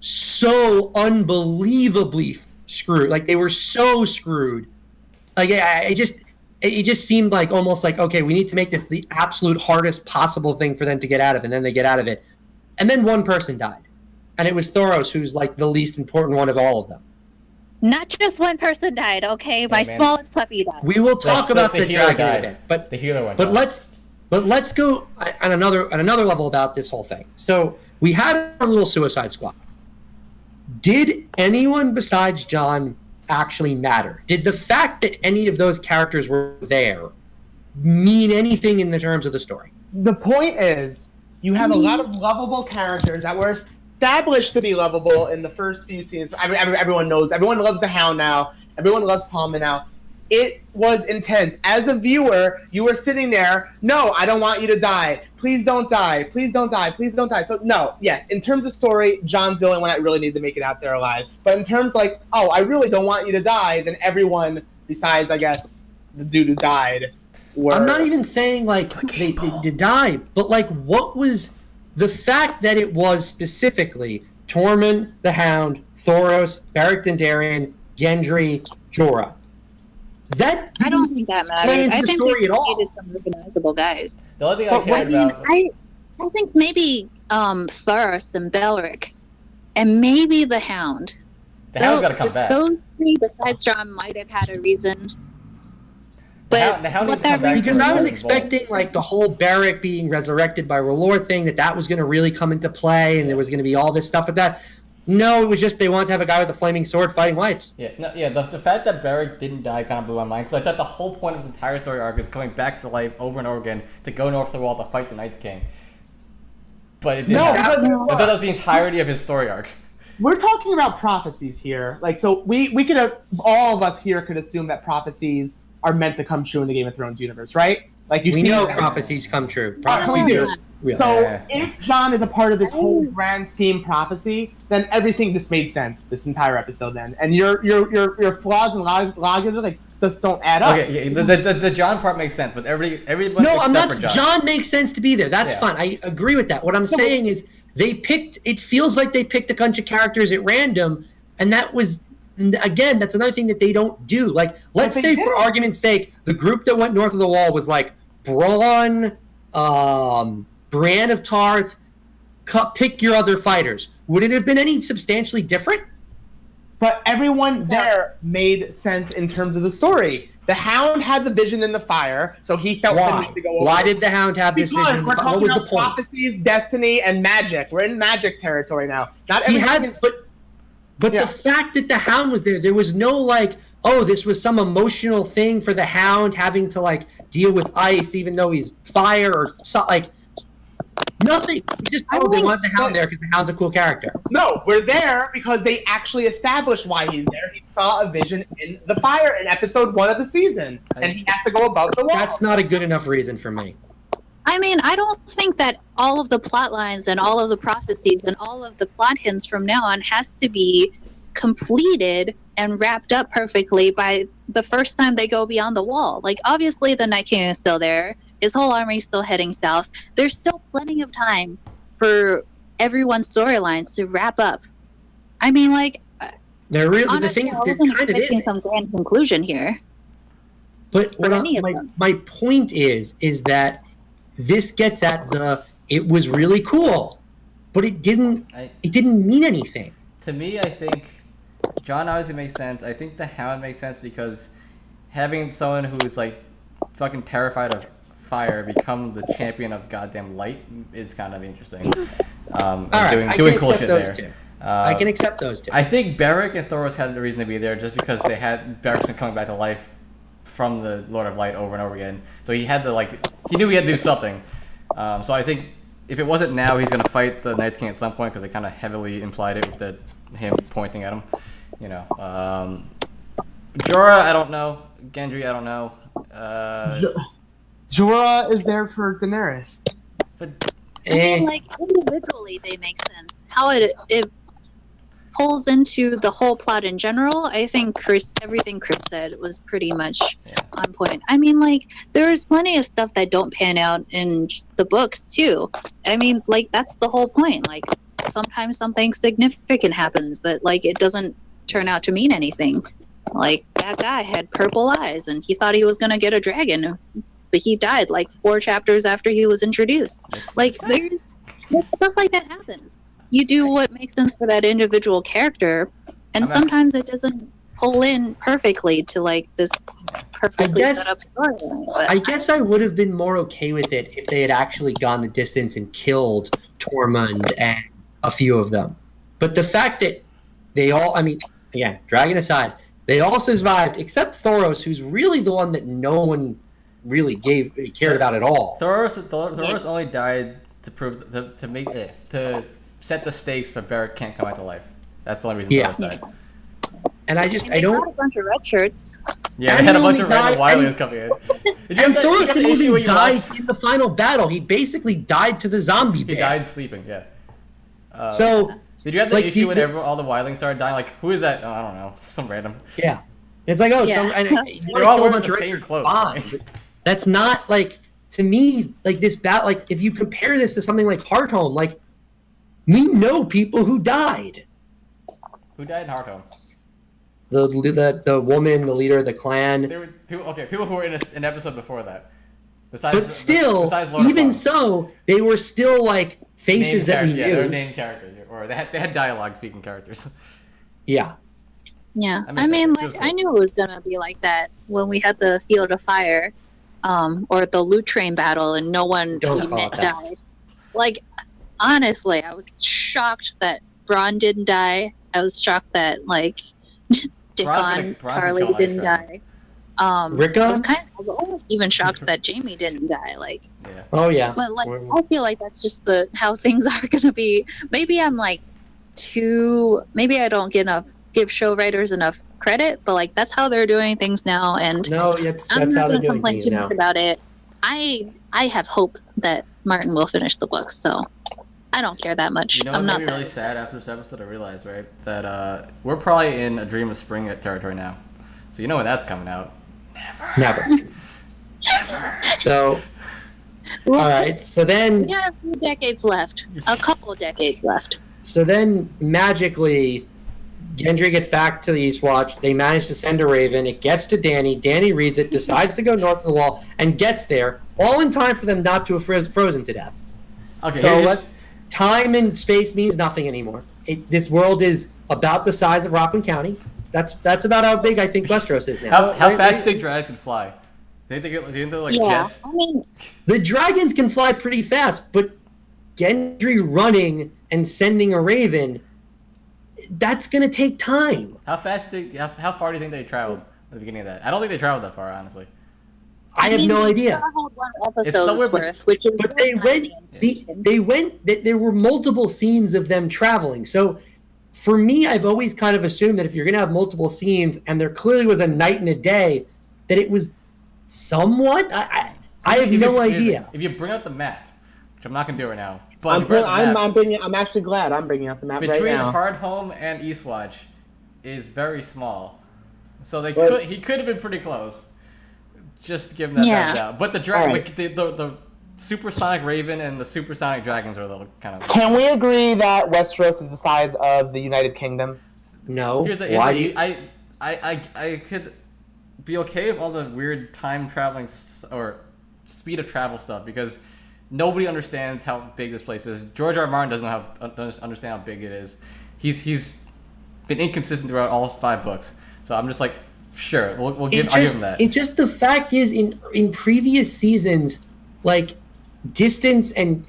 so unbelievably screwed. Like they were so screwed. Like it just seemed like almost like, okay, we need to make this the absolute hardest possible thing for them to get out of, and then they get out of it, and then one person died, and it was Thoros, who's like the least important one of all of them. Not just one person died, okay? My man. smallest puppy died. We will talk about the healer dragon in a died. bit, but The healer went. But down. let's go on another level about this whole thing. So we had our little Suicide Squad. Did anyone besides John actually matter? Did the fact that any of those characters were there mean anything in the terms of the story? The point is, you have a lot of lovable characters that were established to be lovable in the first few scenes. Everyone knows. Everyone loves the Hound now. Everyone loves Tallman now. It was intense. As a viewer, you were sitting there, no, I don't want you to die. Please don't die. Please don't die. Please don't die. So, no, yes, in terms of story, John's the only one that really needed to make it out there alive. But in terms like, oh, I really don't want you to die, then everyone besides, I guess, the dude who died were... I'm not even saying like they did die, but like what was the fact that it was specifically Tormund, the Hound, Thoros, Beric Dondarrion, Gendry, Jorah. That I don't think that mattered. into I the think story they at all. needed some recognizable guys. The only thing I But cared about. I think maybe Thoros and Belric, and maybe the Hound. The Hound's got to come back. Those three, besides John, might have had a reason. The Hound needs to come back because for I was Resident Evil. expecting like the whole Beric being resurrected by R'hllor thing that was going to really come into play, and there was going to be all this stuff with that. No, it was just they wanted to have a guy with a flaming sword fighting whites. The fact that Beric didn't die kind of blew my mind because I thought the whole point of his entire story arc is coming back to life over and over again to go north of the wall to fight the Night's King. But it didn't. No, happen. because I thought that was the entirety of his story arc. we're talking about prophecies here. Like, so we could have, all of us here could assume that prophecies are meant to come true in the Game of Thrones universe, right? Like, you We see know that- prophecies come true. we Prophecies do. are real. So Yeah. if John is a part of this whole grand scheme prophecy, then everything just made sense this entire episode. Then, and your flaws and logic like just don't add up. Okay, yeah, the John part makes sense, but everybody No, except I'm not. for John. John makes sense to be there. That's Yeah. fine. I agree with that. What I'm saying is they picked. It feels like they picked a bunch of characters at random, and that was. And again, that's another thing that they don't do. Like, let's they say, did. for argument's sake, the group that went north of the wall was like Braun, Brienne of Tarth. Pick your other fighters. Would it have been any substantially different? But everyone there made sense in terms of the story. The Hound had the vision in the fire, so he felt the Why? need to go over. Why did the Hound have this Because vision? we're What talking was the about point? prophecies, destiny, and magic. We're in magic territory now. Not He everything had, is. but Yeah. the fact that the Hound was there was no like, oh, this was some emotional thing for the Hound having to like deal with ice, even though he's fire or so, like nothing. We just they wanted the Hound there because the Hound's a cool character. No, we're there because they actually established why he's there. He saw a vision in the fire in episode 1 of the season, and he has to go above the wall. That's not a good enough reason for me. I mean, I don't think that all of the plot lines and all of the prophecies and all of the plot hints from now on has to be completed and wrapped up perfectly by the first time they go beyond the wall. Like, obviously the Night King is still there. His whole army is still heading south. There's still plenty of time for everyone's storylines to wrap up. I mean, like, The honestly, thing is, I there wasn't kind of expecting is. some grand conclusion here. But for any of them. my point is that this gets at it was really cool, but it didn't mean anything. To me, I think John obviously makes sense. I think the Hound makes sense because having someone who's like fucking terrified of fire become the champion of goddamn light is kind of interesting. All right, doing cool shit there. Two. I can accept those two. I think Beric and Thoros had the reason to be there just because they had Beric's been coming back to life from the Lord of Light over and over again. So he had to he knew he had to do something. So I think if it wasn't now, he's gonna fight the Night's King at some point because they kind of heavily implied it with him pointing at him. You know, Jorah, I don't know. Gendry, I don't know. Jorah is there for Daenerys. But I mean, like, individually they make sense. How it pulls into the whole plot in general, I think everything Chris said was pretty much on point. I mean, like, there's plenty of stuff that don't pan out in the books too. I mean, like, that's the whole point. Like, sometimes something significant happens, but like it doesn't turn out to mean anything. Like, that guy had purple eyes and he thought he was gonna get a dragon, but he died like 4 chapters after he was introduced. Like, there's stuff like that happens. You do what makes sense for that individual character, and sometimes it doesn't pull in perfectly to like this perfectly set up storyline. I guess I would have been more okay with it if they had actually gone the distance and killed Tormund and a few of them. But the fact that they all, I mean, again, dragon aside, they all survived except Thoros, who's really the one that no one really cared about at all. Thoros only died to prove to set the stakes for Beric can't come back to life. That's the only reason Thoros died. And I they got a bunch of red shirts. Yeah, they had a bunch of random wildlings coming in. And Thoros didn't even die in the final battle. He basically died to the zombie bear. He died sleeping, yeah. Did you have the issue when all the wildlings started dying? Like, who is that? Oh, I don't know. Some random. Yeah. It's like, they're all wearing the same clothes. Right? That's not, like, to me, like, this battle, like, if you compare this to something like Hearthome, like, we know people who died. Who died in Hearthome? The woman, the leader of the clan. There were people who were in an episode before that. But still, even so, they were still like faces that we knew. Yeah, they were named characters, or they had dialogue-speaking characters. Yeah. Yeah, I mean, like, I knew it was gonna be like that when we had the Field of Fire, or the Loot Train battle, and no one we met died. Like, honestly, I was shocked that Bronn didn't die. I was shocked that like Dickon Carly didn't die. I was almost even shocked that Jamie didn't die. Like, oh yeah. But like, I feel like that's just how things are gonna be. Maybe I'm like maybe I don't give show writers enough credit, but like that's how they're doing things now, and that's I'm not how they're gonna doing complain things too now. much about it. I have hope that Martin will finish the book, so I don't care that much. You know I'm what's not gonna be really sad after this episode? I realized, right, that we're probably in A Dream of Spring territory now. So you know when that's coming out? Never. So, all right. So then we got a few decades left. A couple decades left. So then, magically, Gendry gets back to the Eastwatch. They manage to send a raven. It gets to Dany. Dany reads it, decides to go north of the wall, and gets there, all in time for them not to have frozen to death. Okay, so time and space means nothing anymore. This world is about the size of Rockland County. That's about how big I think Westeros is now. How fast do you think dragons can fly? Do you think they're like jets? I mean, the dragons can fly pretty fast, but Gendry running and sending a raven, that's going to take time. How far do you think they traveled at the beginning of that? I don't think they traveled that far, honestly. I have no idea. One episode's worth, which is but they went. See, they went. There were multiple scenes of them traveling. So, for me, I've always kind of assumed that if you're going to have multiple scenes, and there clearly was a night and a day, that it was somewhat. I have no idea. If you bring out the map, which I'm not going to do right now, but I'm actually glad I'm bringing out the map right now. Between Hardhome and Eastwatch, is very small, so But- he could have been pretty close. Just to give him that Yeah. down. But the All right. the supersonic raven and the supersonic dragons are a little kind of. Can we agree that Westeros is the size of the United Kingdom? No. Here's the, Why do you? I could be okay with all the weird time traveling or speed of travel stuff because nobody understands how big this place is. George R. R. Martin doesn't understand how big it is. He's been inconsistent throughout all 5 books. So I'm just like, sure, I'll give him that. It just the fact is in previous seasons, like distance and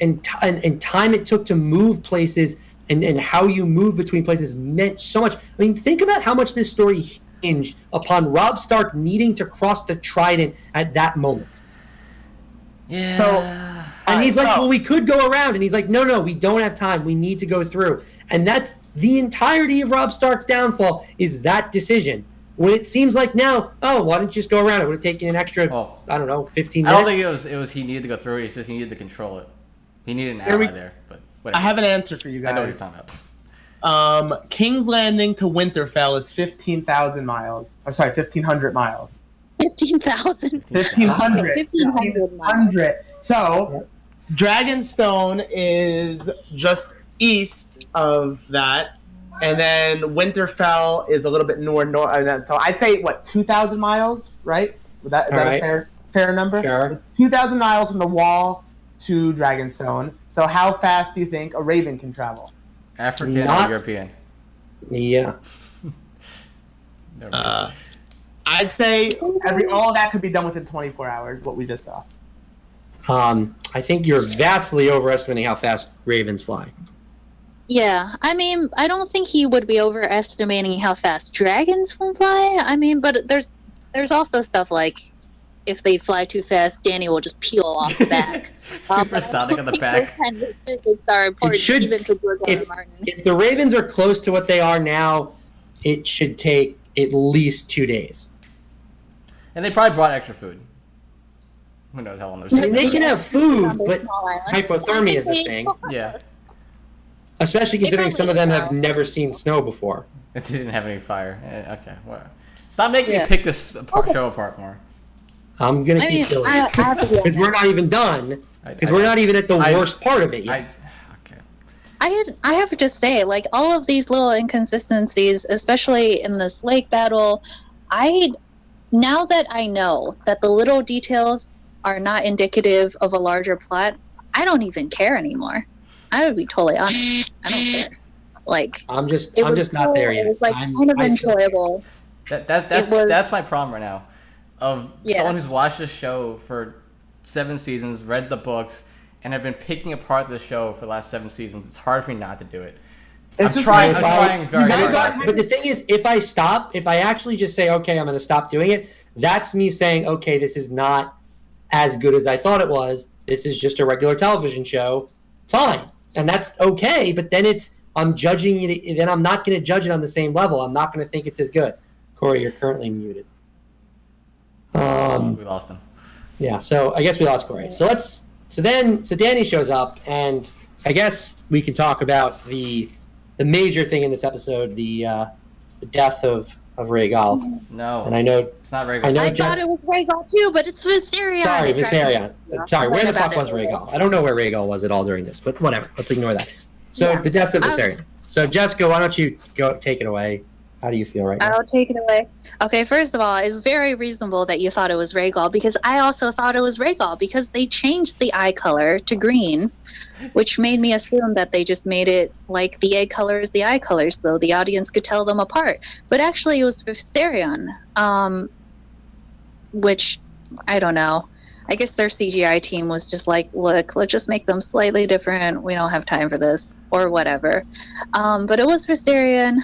time it took to move places and how you move between places meant so much. I mean, think about how much this story hinged upon Robb Stark needing to cross the Trident at that moment. Yeah. So, And he's like, so- well, we could go around. And he's like, no, we don't have time. We need to go through. And that's the entirety of Robb Stark's downfall is that decision. When it seems like now, oh, why don't you just go around? It would have taken an extra, I don't know, 15 I minutes. don't think it was he needed to go through it. It's just he needed to control it. He needed an Here we- ally there. But whatever. I have an answer for you I know what you're guys. talking about. King's Landing to Winterfell is 15,000 miles. I'm sorry, 1,500 miles. 15,000. 1,500. 1,500 miles. 100. So, Dragonstone is just east of that, and then Winterfell is a little bit north. So I'd say 2,000 miles, right? Is that All a right. fair number? Sure. 2,000 miles from the Wall to Dragonstone. So how fast do you think a Raven can travel? African Not- or European? Yeah. Never mind. I'd say all of that could be done within 24 hours. What we just saw. I think you're vastly overestimating how fast ravens fly. Yeah, I mean, I don't think he would be overestimating how fast dragons will fly. I mean, but there's also stuff like if they fly too fast, Danny will just peel off the back. Supersonic on the back. Those kind of physics are important should- even to George R. R. If, Martin. if the ravens are close to what they are now, it should take at least 2 days. And they probably brought extra food. Who knows how long they're I mean, they staying. can have food, On their but small island. hypothermia is a They- thing. Yeah. Especially considering some of them have probably never seen snow before. It didn't have any fire. Okay, well. Stop making me Yeah. pick this show apart more. I'm gonna I mean, keep killing I have to be because we're honest. not even done. Because I- we're not even at the I- worst part of it I, yet. okay. I have to say, like, all of these little inconsistencies, especially in this lake battle, now that I know that the little details are not indicative of a larger plot, I don't even care anymore. I would be totally honest. I don't care. Like, I'm just it was not cool, there yet. It was like I'm- kind of I still- enjoyable. That's my problem right now. Of Yeah. someone who's watched this show for 7 seasons, read the books, and have been picking apart the show for the last 7 seasons. It's hard for me not to do it. It's I'm just trying. like I'm if I- trying very you guys hard. are- not to. But the thing is, if I actually just say, okay, I'm going to stop doing it, that's me saying, okay, this is not as good as I thought it was. This is just a regular television show. Fine. And that's okay, but then I'm judging it, then I'm not going to judge it on the same level. I'm not going to think it's as good. Corey, you're currently muted. We lost him. Yeah, so I guess we lost Corey. So Danny shows up, and I guess we can talk about the major thing in this episode, the death of Rhaegal. No, And I know, it's not very I good. know I Jess- thought it was Rhaegal too, but it's Viserion. sorry, It drives me Viserion. nuts. Sorry, where Complain the fuck about was it later. Rhaegal? I don't know where Rhaegal was at all during this, but whatever. Let's ignore that. So Yeah. the death of Viserion. So Jessica, why don't you go take it away? How do you feel right now? I'll take it away. Okay, first of all, it's very reasonable that you thought it was Rhaegal because I also thought it was Rhaegal because they changed the eye color to green, which made me assume that they just made it like the egg color is the eye colors, though the audience could tell them apart. But actually, it was Viserion, which I don't know. I guess their CGI team was just like, look, let's just make them slightly different. We don't have time for this, or whatever. But it was Viserion.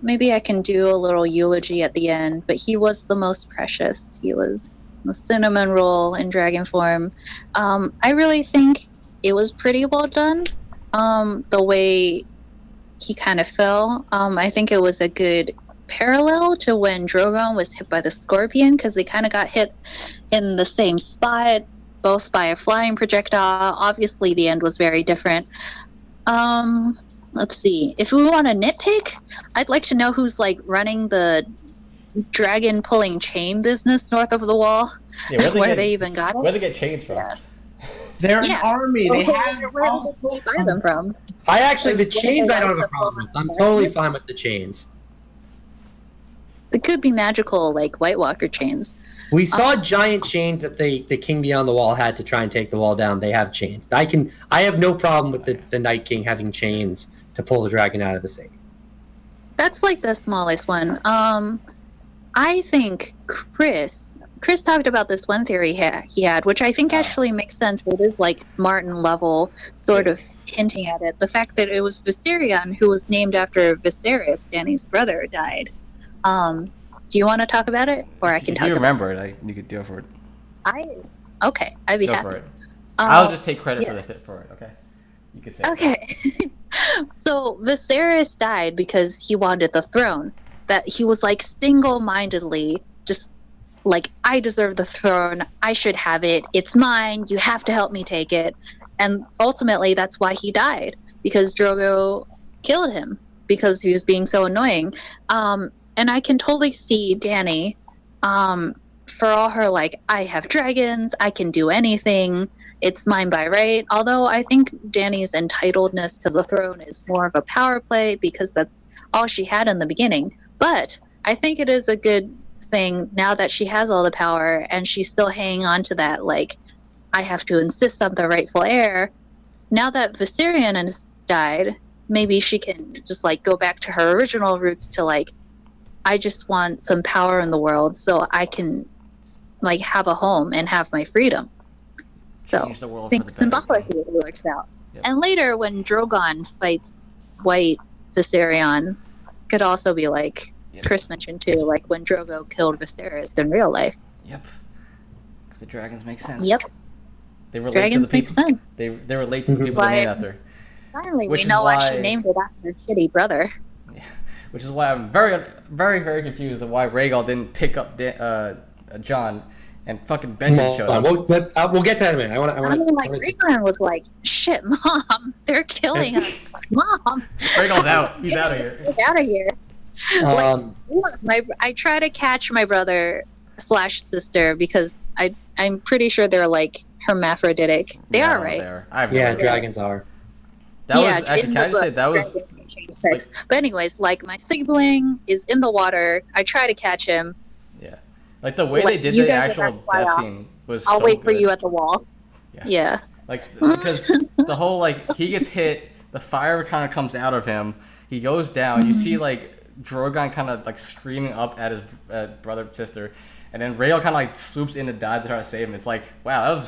Maybe I can do a little eulogy at the end, but he was the most precious. He was the cinnamon roll in dragon form. I really think it was pretty well done. The way he kind of fell. I think it was a good parallel to when Drogon was hit by the scorpion, because they kind of got hit in the same spot, both by a flying projectile. Obviously, the end was very different. let's see. If we want to nitpick, I'd like to know who's like running the dragon pulling chain business north of the wall. Yeah, where they even got Where it. they get chains from? Yeah. They're Yeah. an army. They have Where did they buy them from? I actually, the Because chains I don't have a the problem with. I'm former totally president- fine with the chains. It could be magical, like White Walker chains. We saw giant chains that the King Beyond the Wall had to try and take the wall down. They have chains. I have no problem with the Night King having chains to pull the dragon out of the sea. That's like the smallest one. I think Chris talked about this one theory he had, which I think actually makes sense. It is like Martin level, sort of hinting at it. The fact that it was Viserion, who was named after Viserys, Dany's brother, died. Do you want to talk about it, or I can talk? If you about remember it, you could go for it. Okay, I'd be Go happy. for it. I'll just take credit yes. for it. Okay. You can say. Okay. So Viserys died because he wanted the throne. That he was like single-mindedly just like, I deserve the throne. I should have it. It's mine. You have to help me take it. And ultimately, that's why he died, because Drogo killed him because he was being so annoying. And I can totally see Dany, for all her like, I have dragons, I can do anything, it's mine by right. Although I think Dany's entitledness to the throne is more of a power play because that's all she had in the beginning. But I think it is a good thing now that she has all the power and she's still hanging on to that, like, I have to insist I'm the rightful heir. Now that Viserion has died, maybe she can just like go back to her original roots to like, I just want some power in the world so I can like have a home and have my freedom. So Change the world I think for the better. symbolically it works out. Yep. And later when Drogon fights White Viserion, could also be like Yep. Chris mentioned too, like when Drogo killed Viserys in real life. Yep. Because the dragons make sense. Yep, They relate dragons to the make people. sense. They relate to the That's people they're why- named after. Finally, Which we is know why she why- named it after her shitty brother. Which is why I'm very, very, very confused of why Rhaegal didn't pick up John and fucking Benjen showed up. We'll get to that in a minute. I mean, like, Rhaegal was like, shit, Mom, they're killing us. Mom, Rhaegal's out. He's out of here. get out of here. Look, I try to catch my brother / sister because I'm pretty sure they're like hermaphroditic. They are, right? I have no yeah, idea. dragons are. That was in actually. Can I the just say books, that was dragons can change sex. But anyways, like my sibling is in the water. I try to catch him. like the way Like, they did you the guys are actual gonna fly death off. scene was. I'll so wait for good. you at the wall. Yeah. Yeah. Like because the whole like he gets hit, the fire kind of comes out of him. He goes down. You see like Drogon kind of like screaming up at his brother sister, and then Rhaegal kind of like swoops in to die to try to save him. It's like wow,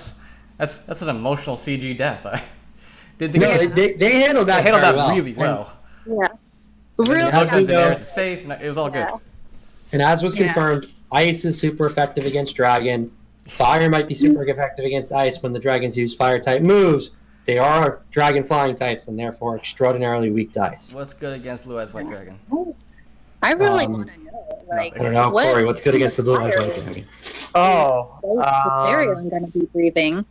that's an emotional CG death. No, they handled that. They handled that very well. really well. Yeah. And then Really he looked at good. Daenerys' face, and it was all good. Yeah. And as was Yeah. confirmed, ice is super effective against dragon. Fire might be super effective against ice when the dragons use fire type moves. They are dragon flying types and therefore extraordinarily weak to ice. What's good against Blue Eyes White Dragon? I really Um, want to know. Like, I don't know, what Corey, what's good against the blue eyes fire white is dragon? Viserion going to be breathing?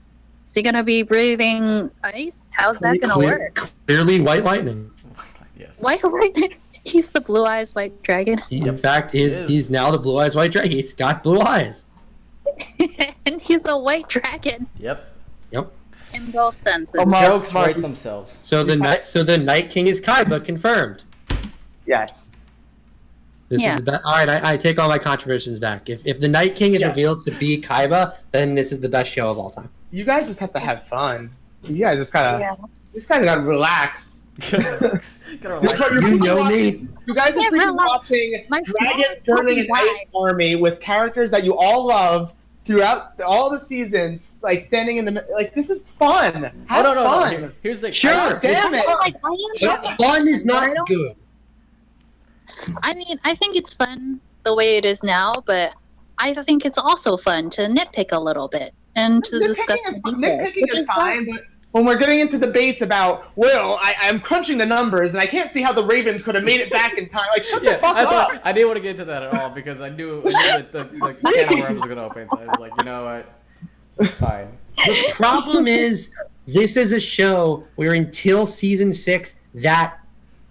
Is he going to be breathing ice? How's that going to work? Clearly white lightning. Yes. White lightning. He's the blue eyes white dragon. He, in fact, is. he's now the blue eyes white dragon. He's got blue eyes. And he's a white dragon Yep. in both senses. Oh, Mark, Jokes Mark. write themselves. So the Night King is Kaiba, confirmed. Yes. This Yeah. is the all right. I take all my controversies back. If the Night King is Yeah. revealed to be Kaiba, then this is the best show of all time. You guys just have to have fun. You guys just gotta. Yeah. This guys gotta relax. Gotta relax. You know me. You guys are Yeah, freaking relax. watching My dragons soul is burning an fucking ice army with characters that you all love throughout all the seasons, like standing in the like. This is fun. Oh Have no. fun. Here's the Sure. Damn it. Like, I am But fun is I not don't- good. I mean, I think it's fun the way it is now, but I think it's also fun to nitpick a little bit and to discuss the details. Nitpicking Which is is fine, but when we're getting into debates about, well, I'm crunching the numbers and I can't see how the Ravens could have made it back in time. Like, shut the fuck that's up. why I didn't want to get into that at all because I knew that the can of worms was gonna open. So I was like, you know what? Fine. The problem is, this is a show where until season 6, that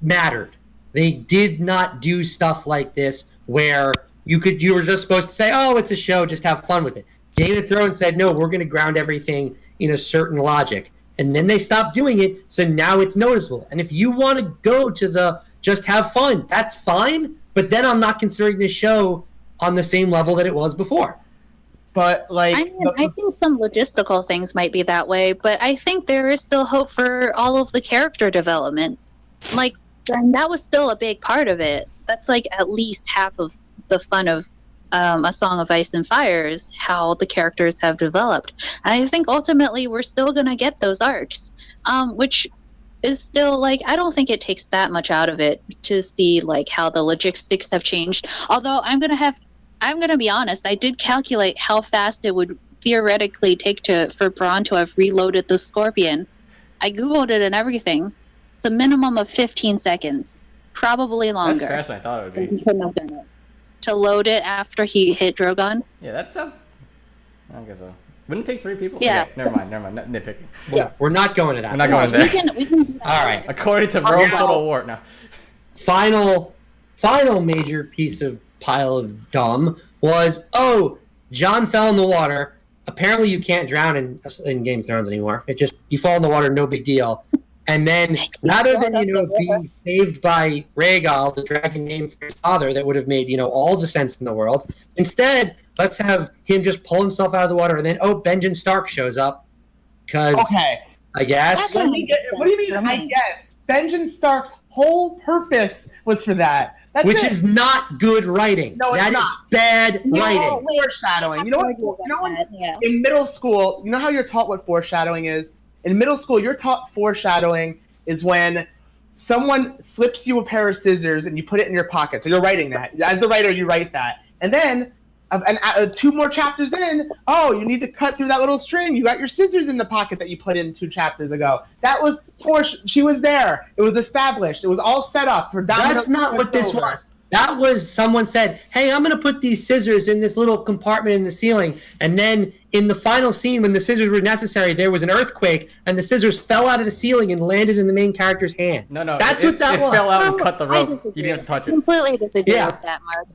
mattered. They did not do stuff like this where you were just supposed to say, oh, it's a show, just have fun with it. Game of Thrones said, no, we're going to ground everything in a certain logic. And then they stopped doing it, so now it's noticeable. And if you want to go to the just have fun, that's fine, but then I'm not considering this show on the same level that it was before. But like, I mean, I think some logistical things might be that way, but I think there is still hope for all of the character development. Like, and that was still a big part of it. That's like at least half of the fun of A Song of Ice and Fire is how the characters have developed. And I think ultimately we're still going to get those arcs, which is still like, I don't think it takes that much out of it to see like how the logistics have changed. Although I'm going to be honest, I did calculate how fast it would theoretically take for Bronn to have reloaded the Scorpion. I Googled it and everything. It's a minimum of 15 seconds, probably longer. That's faster than I thought it would Since be. he couldn't have done it. To load it after he hit Drogon. Yeah, that's I guess so. Wouldn't it take 3 people? Yeah, Okay, never mind. Nitpicking. Yeah, we're not going to that. We're not going there. We can do that. All right. According to Rome Total War. No. Final major piece of pile of dumb was, Jon fell in the water. Apparently you can't drown in Game of Thrones anymore. You fall in the water, no big deal. And then, rather than being saved by Rhaegal, the dragon named for his father, that would have made all the sense in the world. Instead, let's have him just pull himself out of the water, and then Benjen Stark shows up. Because I guess. what do you mean? I guess Benjen Stark's whole purpose was for that. That's Which it. is not good writing. No, it's that not. is bad writing. Foreshadowing. You know what? In middle school, you know how you're taught what foreshadowing is? In middle school, you're taught foreshadowing is when someone slips you a pair of scissors and you put it in your pocket. So you're writing that. As the writer, you write that. And then 2 more chapters in, you need to cut through that little string. You got your scissors in the pocket that you put in 2 chapters ago. That was she was there. It was established. It was all set up for Domino. That's not what this was. That was someone said, hey, I'm going to put these scissors in this little compartment in the ceiling. And then in the final scene, when the scissors were necessary, there was an earthquake, and the scissors fell out of the ceiling and landed in the main character's hand. No. That's what that was. It fell out and cut the rope. You didn't have to touch it. I completely disagree Yeah. with that, Mark.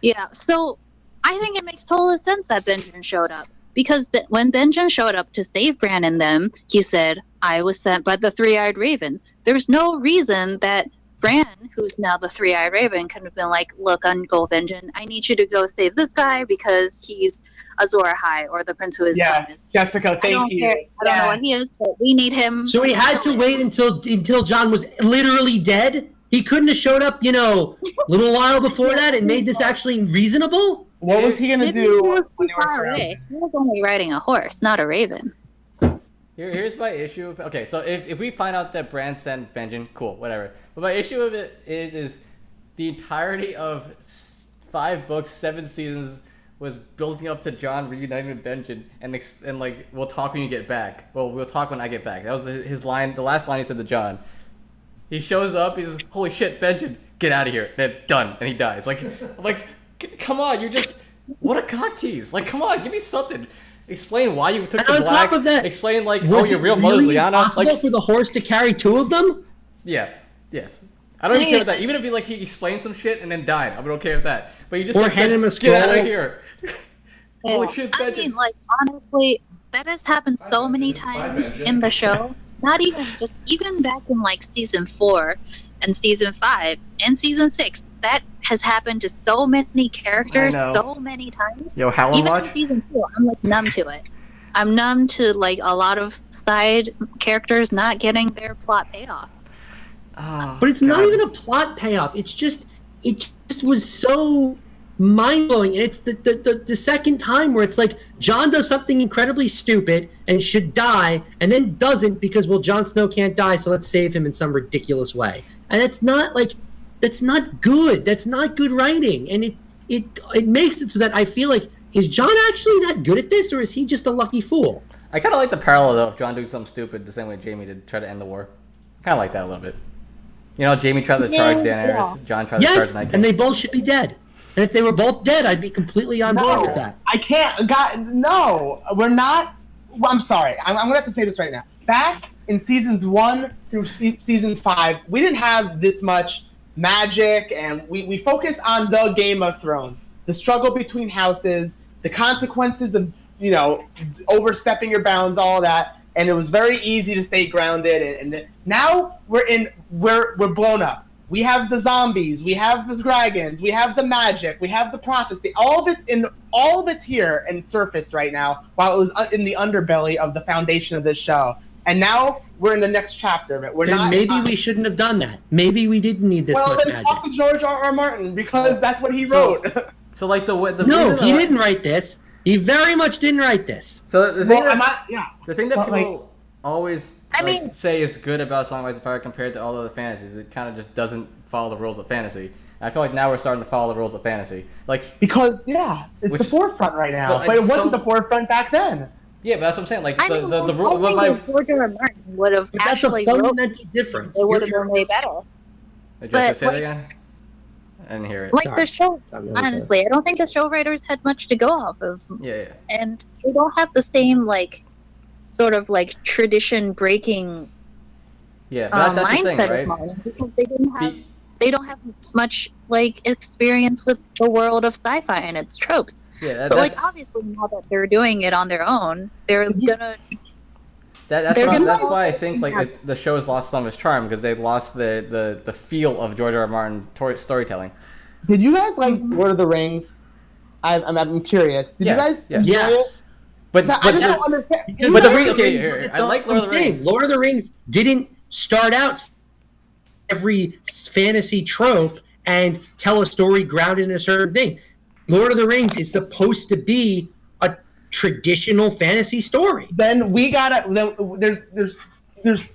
Yeah, so I think it makes total sense that Benjen showed up. Because when Benjen showed up to save Bran and them, he said, I was sent by the Three-Eyed Raven. There's no reason that Bran, who's now the Three-Eyed Raven, could have been like, look, Uncle Benjen, I need you to go save this guy because he's Azor Ahai, or the prince who is Yes, Jessica, thank you. I don't know what he is, but we need him. So he had to wait until Jon was literally dead? He couldn't have showed up, a little while before that and made this actually reasonable? What was he going to Maybe do he was when too they were far surrounded? away. He was only riding a horse, not a raven. Here's my issue. Okay, so if we find out that Bran sent Benjen, cool, whatever. But my issue of it is the entirety of 5 books, 7 seasons was building up to Jon reuniting with Benjen, and like, we'll talk when you get back. Well, we'll talk when I get back. That was his line. The last line he said to Jon. He shows up. He says, "Holy shit, Benjen, get out of here!" Then done, and he dies. Come on, you're just what a cock tease. Like, come on, give me something. Explain why you took And the on black. top of that, explain like, was your it real mother's really Lyanna. possible for the horse to carry 2 of them? Yeah, yes. I don't even care with that. Even if he explained some shit and then died, I'm okay with that. But you just Or said, hand him a get out scroll. of here. Holy shit, I Benjen. mean, like, honestly, that has happened so many times in the show. Not even back in, like, season 4 and season 5 and season 6. That has happened to so many characters I know. so many times. Yo, how Even much? in season 2, I'm, like, numb to it. I'm numb to, like, a lot of side characters not getting their plot payoff. Oh, But it's not God. even a plot payoff. It just was so mind-blowing. And it's the second time where it's like Jon does something incredibly stupid and should die, and then doesn't because, well, Jon Snow can't die, so let's save him in some ridiculous way. And that's not good. That's not good writing. And it makes it so that I feel like, is Jon actually that good at this, or is he just a lucky fool? I kind of like the parallel though of Jon doing something stupid the same way Jaime did, try to end the war. Kind of like that a little bit. You know, Jaime tried to charge Daenerys. Jon tried to charge Yes, Night King. and they both should be dead. And if they were both dead, I'd be completely on board with that. I can't. God, no, we're not. Well, I'm sorry. I'm going to have to say this right now. Back in seasons 1 through season 5, we didn't have this much magic, and we focus on the Game of Thrones, the struggle between houses, the consequences of overstepping your bounds, all that, and it was very easy to stay grounded. And now we're blown up. We have the zombies, we have the dragons, we have the magic, we have the prophecy. All of it's here and surfaced right now, while it was in the underbelly of the foundation of this show. And now we're in the next chapter of it. Maybe we shouldn't have done that. Maybe we didn't need this much magic. Talk to George R.R. Martin, because that's what he wrote. So like the no, he didn't write this. He very much didn't write this. So the thing that people always say is good about Song of Ice and Fire compared to all other fantasies, it kind of just doesn't follow the rules of fantasy. I feel like now we're starting to follow the rules of fantasy, because it's the forefront right now, but it wasn't the forefront back then. Yeah, but that's what I'm saying. Like I think George R. R. Martin would have actually that's a fundamental difference. It would have been way better. Did you have to say that again? I didn't hear it. Like the show, honestly, I don't think the show writers had much to go off of. Yeah. And they don't have the same sort of tradition breaking mindset as mine, because they don't have as much experience with the world of sci-fi and its tropes. Yeah, so obviously now that they're doing it on their own, they're gonna. That's why I think the show's lost some of its charm, because they lost the feel of George R. R. Martin storytelling. Did you guys like Lord of the Rings? I'm curious. Did you guys enjoy it? But I just don't understand. But I like Lord of the Rings. Lord of the Rings didn't start out every fantasy trope and tell a story grounded in a certain thing. Lord of the Rings is supposed to be a traditional fantasy story. Then we gotta. There's.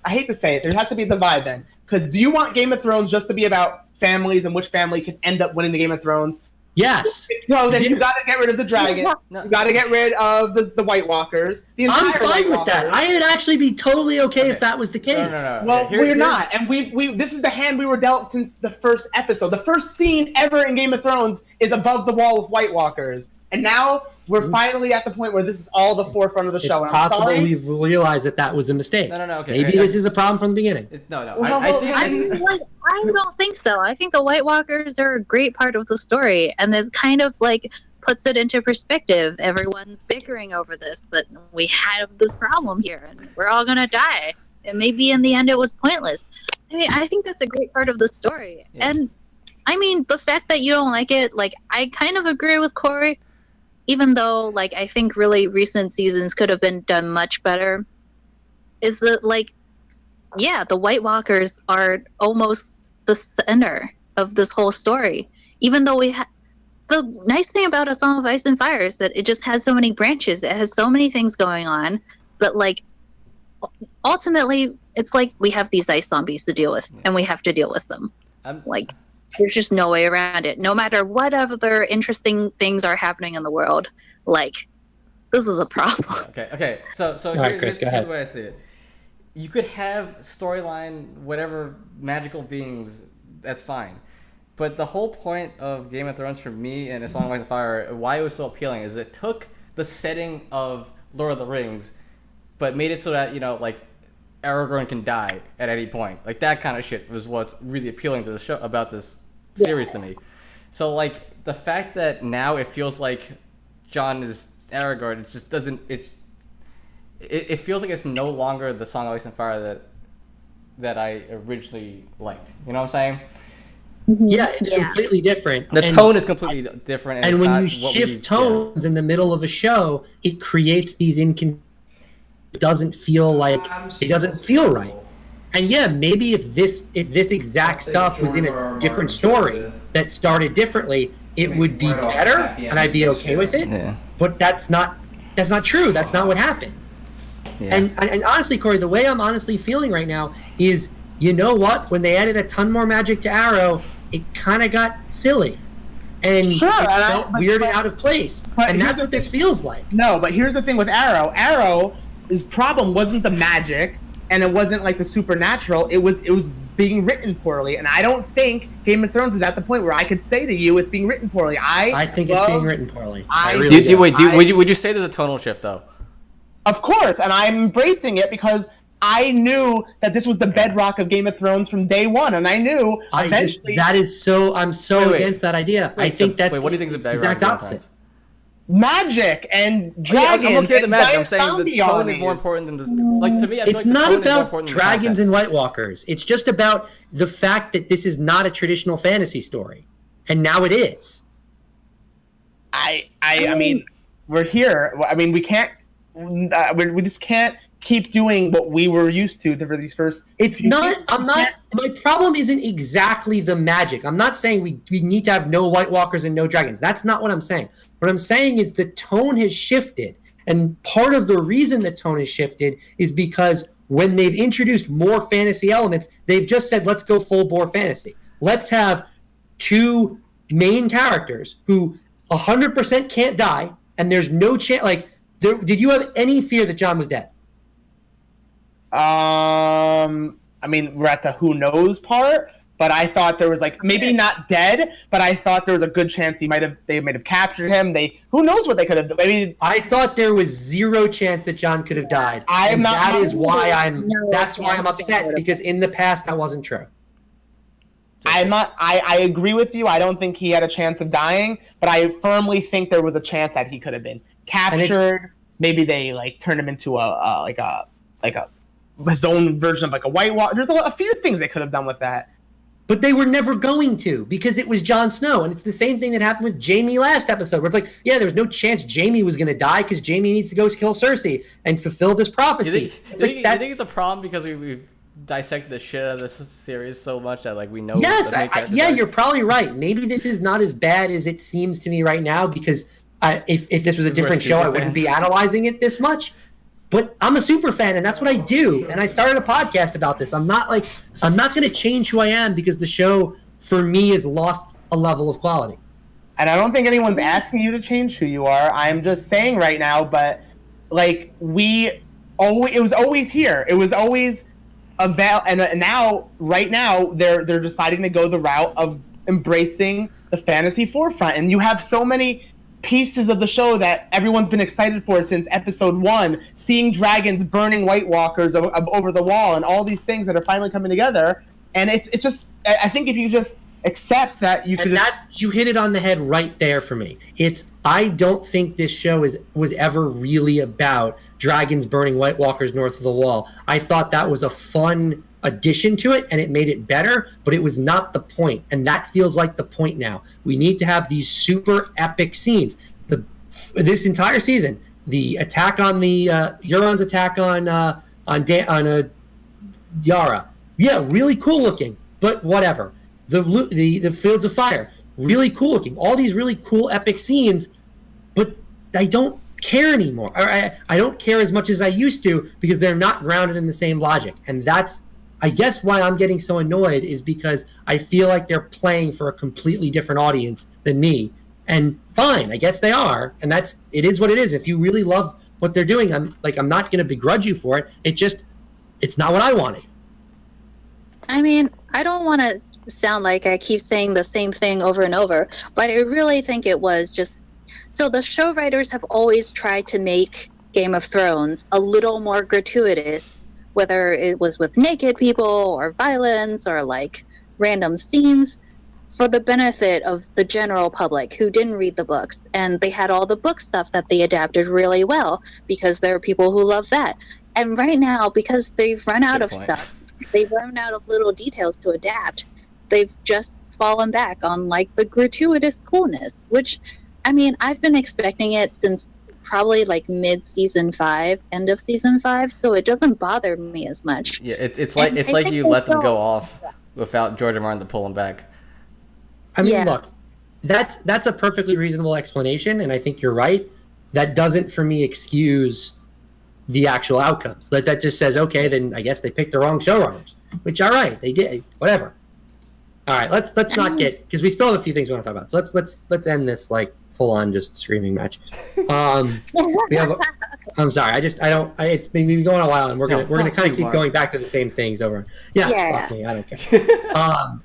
I hate to say it. There has to be the vibe then. Because do you want Game of Thrones just to be about families and which family could end up winning the Game of Thrones? Yes. No, then you got to get rid of the dragon. No. You got to get rid of the White Walkers. I'm fine with that. I would actually be totally okay if that was the case. No. Well, we're not, and we this is the hand we were dealt since the first episode. The first scene ever in Game of Thrones is above the wall with White Walkers, and now we're finally at the point where this is all the forefront of the show. It's possible we've realized that was a mistake. No. Okay. Maybe this is a problem from the beginning. No. I don't think so. I think the White Walkers are a great part of the story, and it kind of puts it into perspective. Everyone's bickering over this, but we have this problem here, and we're all gonna die. And maybe in the end, it was pointless. I mean, I think that's a great part of the story. Yeah. And I mean, the fact that you don't like it, I kind of agree with Corey. Even though, I think really recent seasons could have been done much better, is that, the White Walkers are almost the center of this whole story. Even though the nice thing about A Song of Ice and Fire is that it just has so many branches. It has so many things going on. But, ultimately, it's we have these ice zombies to deal with, and we have to deal with them. There's just no way around it. No matter what other interesting things are happening in the world, this is a problem. Okay. So here's the way I see it. You could have storyline, whatever magical beings, that's fine. But the whole point of Game of Thrones for me and A Song of Ice and Fire, why it was so appealing, is it took the setting of Lord of the Rings, but made it so that, Aragorn can die at any point. That kind of shit was what's really appealing to the show about this series to me. So the fact that now it feels like Jon is Aragorn, it just doesn't. It feels like it's no longer the Song of Ice and Fire that I originally liked. You know what I'm saying? Yeah, it's completely different. The tone is completely different. And when you shift tones in the middle of a show, it creates these it doesn't feel right. And maybe if this exact stuff was in a different story that started differently, it would be better, and I'd be okay with it. Yeah. But that's not true. That's not what happened. Yeah. And honestly, Corey, the way I'm honestly feeling right now is, you know what? When they added a ton more magic to Arrow, it kind of got silly. And it felt weird and out of place. And that's what this feels like. No, but here's the thing with Arrow. Arrow's problem wasn't the magic, and it wasn't the supernatural. It was being written poorly, and I don't think Game of Thrones is at the point where I could say to you it's being written poorly. I think it's being written poorly. Would you say there's a tonal shift though? Of course, and I'm embracing it because I knew that this was the bedrock of Game of Thrones from day one, and I knew eventually. I'm so Wait. against that idea. I think that's what do you think is the bedrock exact of Game of opposite. Thrones? Magic and dragons. I'm okay with the and magic. I'm giant saying the zombie tone armies. is more important than this. Like to me, I feel It's like the not tone is more about important than dragons the and White Walkers. It's just about the fact that this is not a traditional fantasy story, and now it is. I mean, we're here. I mean, we can't. We just can't keep doing what we were used to for these first. It's not. I'm not. My problem isn't exactly the magic. I'm not saying we need to have no White Walkers and no dragons. That's not what I'm saying. What I'm saying is the tone has shifted, and part of the reason the tone has shifted is because when they've introduced more fantasy elements, they've just said, "Let's go full bore fantasy. Let's have two main characters who 100% can't die, and there's no chance." Like, did you have any fear that John was dead? I mean, we're at the who knows part, but I thought there was like maybe not dead, but I thought there was a good chance they might have captured him. Who knows what they could have done. I mean, I thought there was zero chance that John could have died. That's why I'm upset, because in the past that wasn't true. I agree with you. I don't think he had a chance of dying, but I firmly think there was a chance that he could have been captured. Maybe they like turned him into his own version of like a White Walker. There's a few things they could have done with that. But they were never going to, because it was Jon Snow. And it's the same thing that happened with Jaime last episode, where it's like, yeah, there was no chance Jaime was going to die because Jaime needs to go kill Cersei and fulfill this prophecy. you think it's a problem because we've dissected the shit out of this series so much that like we know? Yes, you're probably right. Maybe this is not as bad as it seems to me right now, because if this was a different show, I wouldn't be analyzing it this much. But I'm a super fan, and that's what I do. And I started a podcast about this. I'm not going to change who I am because the show, for me, has lost a level of quality. And I don't think anyone's asking you to change who you are. I'm just saying right now, but like it was always here. It was always and now, right now, they're deciding to go the route of embracing the fantasy forefront. And you have so many pieces of the show that everyone's been excited for since episode 1, seeing dragons burning White Walkers over the wall and all these things that are finally coming together. And it's just, I think if you just accept that you could you hit it on the head right there for me. I don't think this show was ever really about dragons burning White Walkers north of the wall. I thought that was a fun addition to it, and it made it better, but it was not the point, and that feels like the point now. We need to have these super epic scenes. This entire season, the attack on the Euron's attack on Yara, yeah, really cool looking, but whatever. The Fields of Fire, really cool looking. All these really cool epic scenes, but I don't care anymore. I don't care as much as I used to, because they're not grounded in the same logic, and that's, I guess, why I'm getting so annoyed, is because I feel like they're playing for a completely different audience than me. And fine, I guess they are, and it is what it is. If you really love what they're doing, I'm not going to begrudge you for it. It's not what I wanted. I mean, I don't want to sound like I keep saying the same thing over and over, but I really think it was just, so the show writers have always tried to make Game of Thrones a little more gratuitous, whether it was with naked people or violence or like random scenes, for the benefit of the general public who didn't read the books. And they had all the book stuff that they adapted really well, because there are people who love that. And right now, because they've run out of stuff, they've run out of little details to adapt, they've just fallen back on like the gratuitous coolness, which, I mean, I've been expecting it since probably like mid-season 5, end of season 5, so it doesn't bother me as much. Yeah, it's like you let them go off without George R. Martin to pull them back. I mean, look, that's a perfectly reasonable explanation, and I think you're right. That doesn't, for me, excuse the actual outcomes. That just says, okay, then I guess they picked the wrong showrunners, which, all right, they did, whatever. All right, let's not get, because we still have a few things we want to talk about. So let's end this like full on just screaming match. I'm sorry, it's been going a while, and we're gonna kind of keep going back to the same things over. Fuck me, I don't care.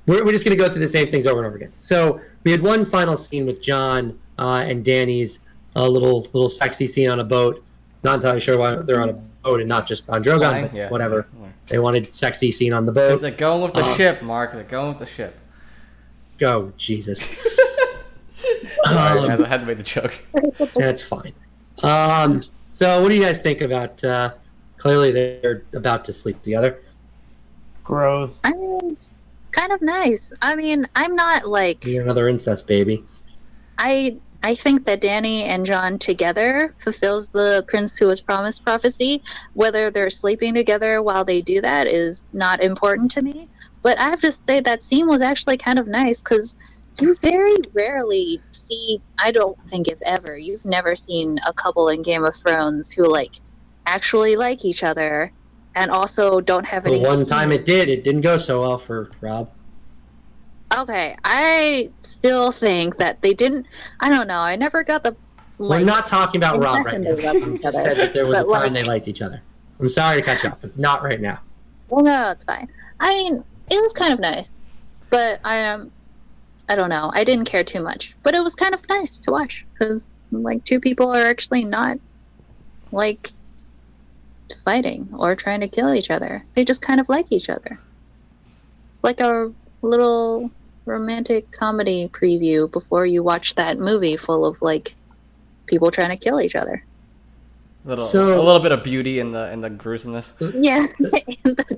We're just gonna go through the same things over and over again. So we had one final scene with Jon and Dany's little sexy scene on a boat. Not entirely sure why they're on a boat and not just on Drogon, Fine, but yeah. whatever. Yeah. They wanted sexy scene on the boat. They're going with the ship, Mark. They're going with the ship. Go, Jesus. Sorry, guys, I had to make the joke. That's fine. So what do you guys think about, clearly they're about to sleep together? Gross. I mean, it's kind of nice. I mean, I'm not like You're another incest baby. I think that Dany and Jon together fulfills the Prince Who Was Promised prophecy. Whether they're sleeping together while they do that is not important to me. But I have to say that scene was actually kind of nice because you very rarely see, I don't think if ever, you've never seen a couple in Game of Thrones who like actually like each other and also don't have The any one scenes. time it didn't go so well for Rob. Okay, I still think that they didn't. I don't know. I never got the. We're not talking about Rob right impression now. they loved I each just other. said that there was But, a time like- they liked each other. I'm sorry to cut you off, but not right now. Well, no, it's fine. I mean, it was kind of nice, but I don't know. I didn't care too much, but it was kind of nice to watch because like two people are actually not like fighting or trying to kill each other. They just kind of like each other. It's like a little romantic comedy preview before you watch that movie full of like people trying to kill each other. A So- little bit of beauty in the gruesomeness. Yeah,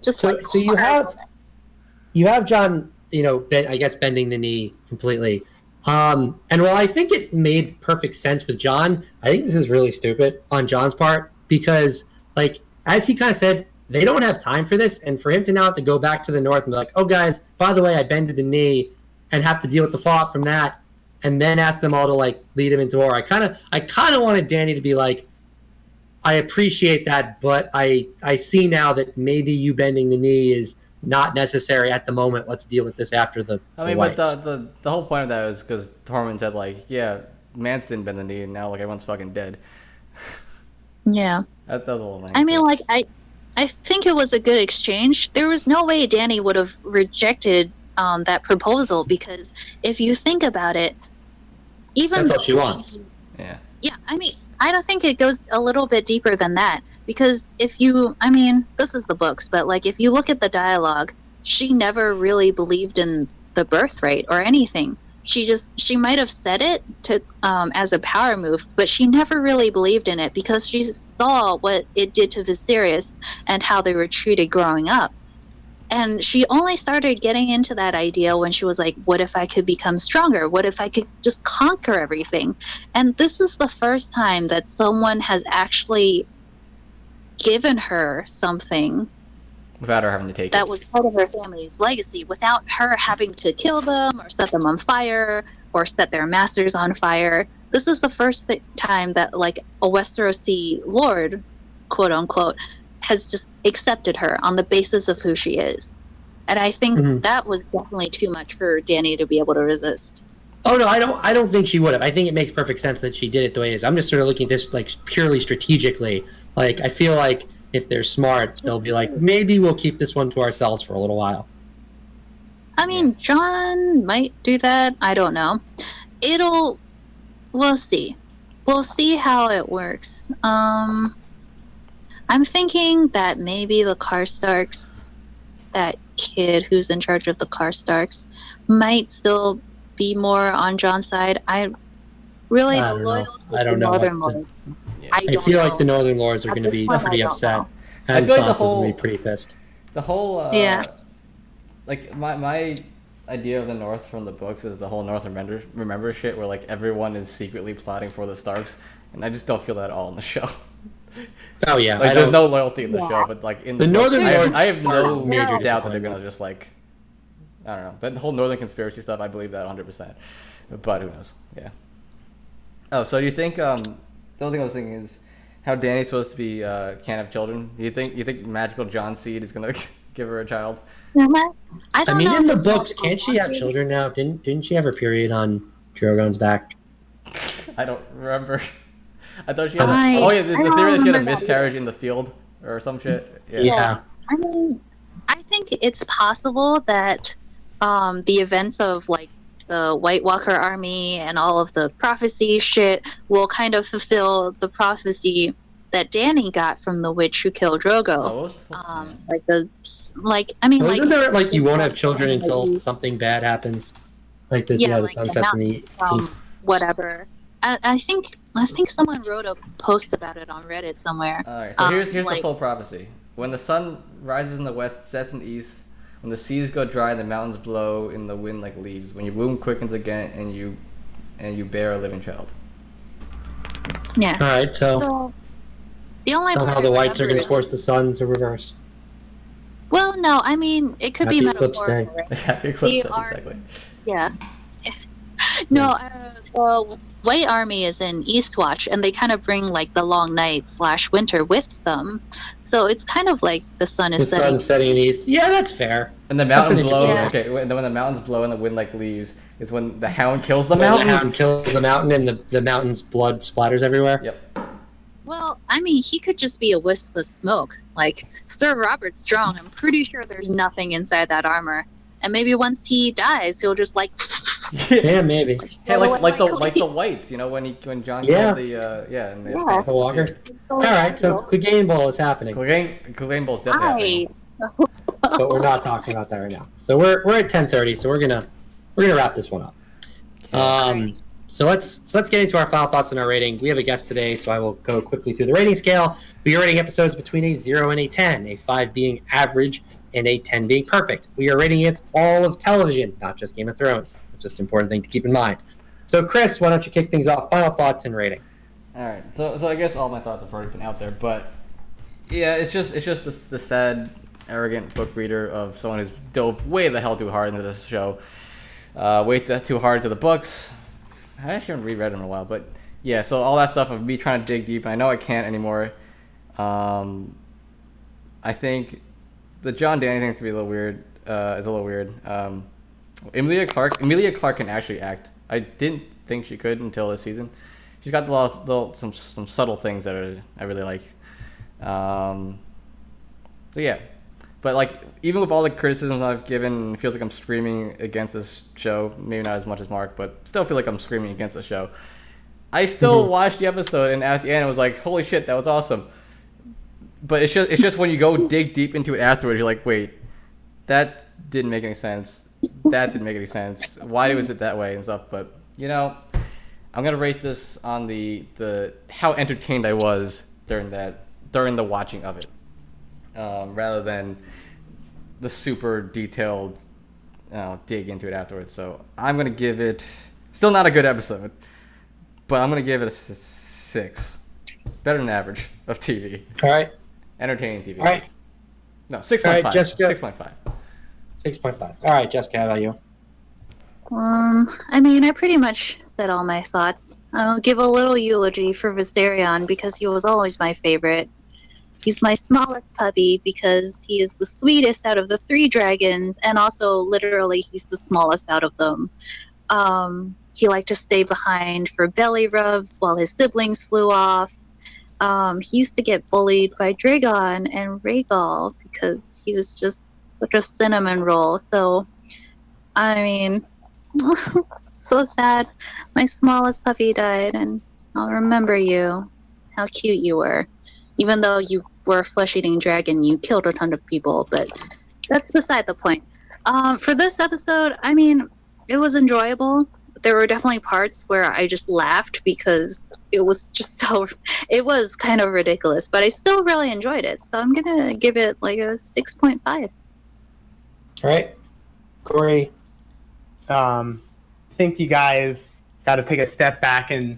just So, like so you have John, I guess bending the knee completely. And while I think it made perfect sense with John, I think this is really stupid on John's part because, like, as he kind of said, they don't have time for this, and for him to now have to go back to the north and be like, "Oh, guys, by the way, I bended the knee," and have to deal with the fallout from that, and then ask them all to like lead him into war. I kind of wanted Dany to be like, "I appreciate that, but I see now that maybe you bending the knee is not necessary at the moment. Let's deal with this after the." I mean, the but lights." the whole point of that was because Tormund said like, yeah, Mance didn't bend the knee, and now like everyone's fucking dead. Yeah. That was a little lame. I mean, like, I think it was a good exchange. There was no way Dany would have rejected that proposal because if you think about it, even That's all though she wants. Yeah. Yeah, I mean, I don't think it goes a little bit deeper than that because if you, I mean, this is the books, but like if you look at the dialogue, she never really believed in the birthright or anything. She might have said it to as a power move, but she never really believed in it because she saw what it did to Viserys and how they were treated growing up. And she only started getting into that idea when she was like, what if I could become stronger? What if I could just conquer everything? And this is the first time that someone has actually given her something Without her having to take that it. was part of her family's legacy without her having to kill them or set them on fire or set their masters on fire. This is the first time that like a Westerosi lord, quote unquote, has just accepted her on the basis of who she is. And I think that was definitely too much for Dany to be able to resist. Oh no, I don't think she would have. I think it makes perfect sense that she did it the way it is. I'm just sort of looking at this like purely strategically. Like I feel like if they're smart, they'll be like, maybe we'll keep this one to ourselves for a little while. I mean, Jon might do that. I don't know. We'll see. We'll see how it works. I'm thinking that maybe the Karstarks, that kid who's in charge of the Karstarks, might still be more on Jon's side. I don't know. Loyalty I don't to know. Northern Lords. Yeah. I I don't feel know. like the Northern Lords are At going to this be point, I pretty don't upset. know. And feel like the Sansa's going whole- to be pretty pissed. The whole Yeah. Like my idea of the North from the books is the whole North remember shit where like everyone is secretly plotting for the Starks, and I just don't feel that at all in the show. Oh yeah, Like I there's don't- no loyalty in the Yeah. show, but like in The the books, Northern I have, Lords I have no are major doubt that they're disappointment. gonna just like, I don't know, that whole Northern conspiracy stuff. I believe that 100%, but who knows? Yeah. Oh, so you think the other thing I was thinking is how Dany's supposed to be can't have children. You think magical John seed is gonna give her a child? I don't I mean, know in if the it's books, multiple can't she have Johnson. children now? Didn't she have her period on Drogon's back? I don't remember. I thought she had. I- Oh yeah, there's I the don't theory that she had a remember that miscarriage in the field or some shit. Yeah. Yeah. I mean, I think it's possible that the events of like the White Walker army and all of the prophecy shit will kind of fulfill the prophecy that Danny got from the witch who killed Drogo. Oh, what was the fuck? Well, isn't there like you won't have children until something bad happens? Like the yeah, the like sun the sets in the mountains from whatever. I think someone wrote a post about it on Reddit somewhere. All right, so here's the like- full prophecy. When the sun rises in the west, sets in the east, when the seas go dry and the mountains blow in the wind like leaves, when your womb quickens again and you bear a living child. Yeah. All right, so So the only somehow part the I whites are remember going to is- force the sun to reverse. Well, no, I mean it could be Happy Eclipse metaphorical. Right? Happy eclipse, They are- exactly. Yeah. No, the White Army is in Eastwatch, and they kind of bring like the long night / winter with them. So it's kind of like the sun The is setting. sun's setting in the east. Yeah, that's fair. And the That's an mountains blow. interesting- Okay, when the mountains blow and the wind like leaves, is when the hound kills the When mountain. the hound kills the mountain and the mountain's blood splatters everywhere. Yep. Well, I mean, he could just be a wisp of smoke. Like Sir Robert Strong, I'm pretty sure there's nothing inside that armor. And maybe once he dies, he'll just like. Yeah, maybe. Hey, like the Quickly. whites, you know, when John Yeah. killed the and Yeah. The Walker. All right, so Clegane Bowl is happening, Clegane Bowl's definitely I hope so. but we're not talking about that right now. So we're at 10:30, so we're gonna wrap this one up. Alright. So let's get into our final thoughts on our rating. We have a guest today, so I will go quickly through the rating scale. We are rating episodes between a 0 and a 10, a 5 being average and a 10 being perfect. We are rating it all of television, not just Game of Thrones. It's just an important thing to keep in mind. So Chris, why don't you kick things off? Final thoughts and rating. All right, so I guess all my thoughts have already been out there, but yeah, it's just the sad, arrogant book reader of someone who's dove way the hell too hard into this show, too hard into the books. I actually haven't reread them in a while, but yeah, so all that stuff of me trying to dig deep, and I know I can't anymore. I think the John Danny thing could be a little weird. It's a little weird. Emilia Clarke can actually act. I didn't think she could until this season. She's got some subtle things that I really like. So yeah, but like even with all the criticisms I've given, it feels like I'm screaming against this show. Maybe not as much as Mark, but still feel like I'm screaming against the show. I still watched the episode, and at the end, it was like, "Holy shit, that was awesome!" But it's just when you go dig deep into it afterwards, you're like, "Wait, that didn't make any sense. That didn't make any sense. Why was it that way and stuff?" But you know, I'm gonna rate this on the how entertained I was during the watching of it, rather than the super detailed dig into it afterwards. So I'm gonna give it still not a good episode, but I'm gonna give it a 6, better than average of TV, All right. entertaining TV. All right. No, 6.5. All right, Jessica. 6.5. 6.5. All right, Jessica, how about you? I mean, I pretty much said all my thoughts. I'll give a little eulogy for Viserion because he was always my favorite. He's my smallest puppy because he is the sweetest out of the 3 dragons, and also literally he's the smallest out of them. He liked to stay behind for belly rubs while his siblings flew off. He used to get bullied by Dragon and Rhaegal because he was just such a cinnamon roll. So, I mean, so sad. My smallest puppy died, and I'll remember you. How cute you were. Even though you were a flesh-eating dragon, you killed a ton of people, but that's beside the point. For this episode, I mean, it was enjoyable. There were definitely parts where I just laughed because it was just it was kind of ridiculous, but I still really enjoyed it. So I'm going to give it like a 6.5. All right. Corey. I think you guys got to take a step back and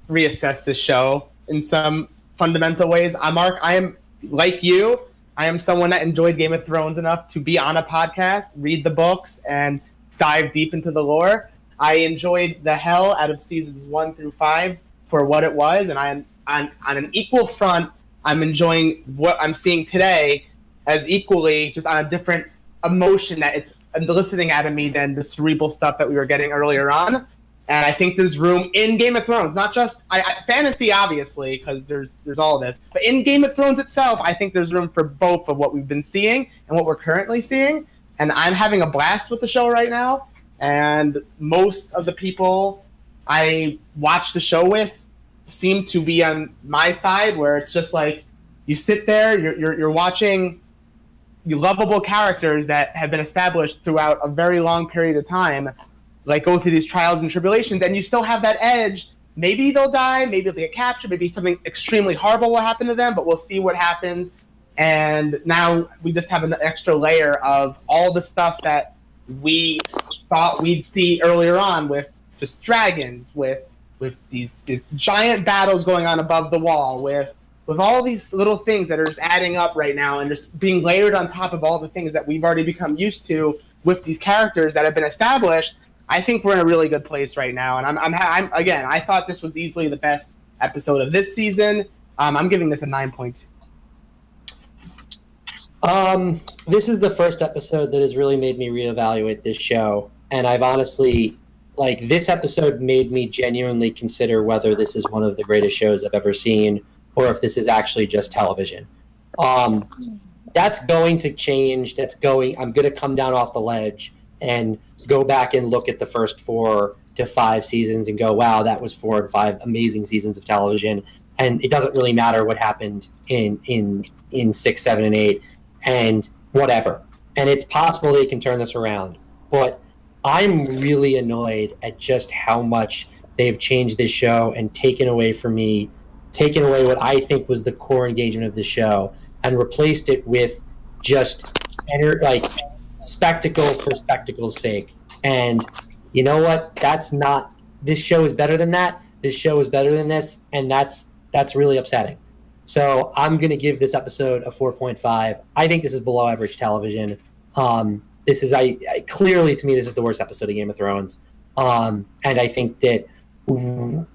reassess this show in some fundamental ways. Mark, I am like you. I am someone that enjoyed Game of Thrones enough to be on a podcast, read the books, and dive deep into the lore. I enjoyed the hell out of seasons 1 through 5 for what it was, and I'm on an equal front. I'm enjoying what I'm seeing today as equally, just on a different emotion that it's eliciting out of me than the cerebral stuff that we were getting earlier on. And I think there's room in Game of Thrones, not just fantasy, obviously, because there's all of this, but in Game of Thrones itself, I think there's room for both of what we've been seeing and what we're currently seeing. And I'm having a blast with the show right now. And most of the people I watch the show with seem to be on my side, where it's just like you sit there, you're watching lovable characters that have been established throughout a very long period of time, like go through these trials and tribulations, and you still have that edge. Maybe they'll die, maybe they'll get captured, maybe something extremely horrible will happen to them, but we'll see what happens. And now we just have an extra layer of all the stuff that we thought we'd see earlier on, with just dragons, with these giant battles going on above the wall, with all these little things that are just adding up right now and just being layered on top of all the things that we've already become used to with these characters that have been established. I think we're in a really good place right now, and I'm again, I thought this was easily the best episode of this season. I'm giving this a 9.2. This is the first episode that has really made me reevaluate this show, and I've honestly, like, this episode made me genuinely consider whether this is one of the greatest shows I've ever seen, or if this is actually just television. That's going to change. I'm going to come down off the ledge and go back and look at the first 4 to 5 seasons and go, wow, that was 4 and 5 amazing seasons of television. And it doesn't really matter what happened in 6, 7, and 8 and whatever. And it's possible they can turn this around. But I'm really annoyed at just how much they've changed this show and taken away what I think was the core engagement of the show and replaced it with just spectacle for spectacle's sake. And you know what? This show is better than that. This show is better than this, and that's really upsetting. So I'm going to give this episode a 4.5. I think this is below average television. This is clearly, to me, this is the worst episode of Game of Thrones. And I think that I'm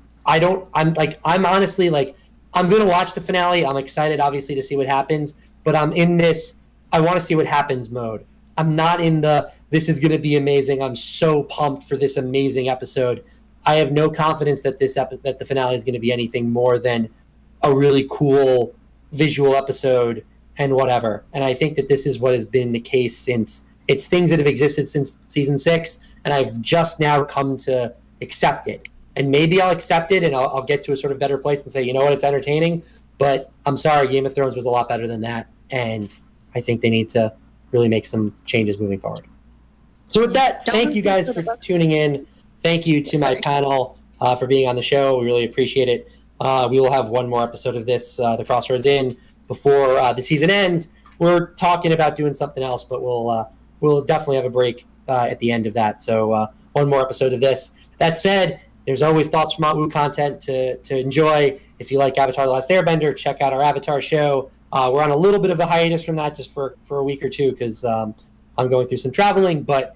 honestly, like, I'm going to watch the finale. I'm excited, obviously, to see what happens, but I'm in this I want to see what happens mode. I'm not in this is going to be amazing. I'm so pumped for this amazing episode. I have no confidence that that the finale is going to be anything more than a really cool visual episode and whatever. And I think that this is what has been the case since it's things that have existed since season 6, and I've just now come to accept it. And maybe I'll accept it and I'll get to a sort of better place and say, you know what, it's entertaining. But I'm sorry, Game of Thrones was a lot better than that. And I think they need to really make some changes moving forward. So with that, thank you guys for tuning in. Thank you to my panel for being on the show. We really appreciate it. We will have one more episode of this, the Crossroads Inn, before the season ends. We're talking about doing something else, but we'll definitely have a break at the end of that. So one more episode of this. That said, there's always Thoughts from Mount Wu content to enjoy. If you like Avatar: The Last Airbender, check out our Avatar show. We're on a little bit of a hiatus from that just for a week or two because I'm going through some traveling, but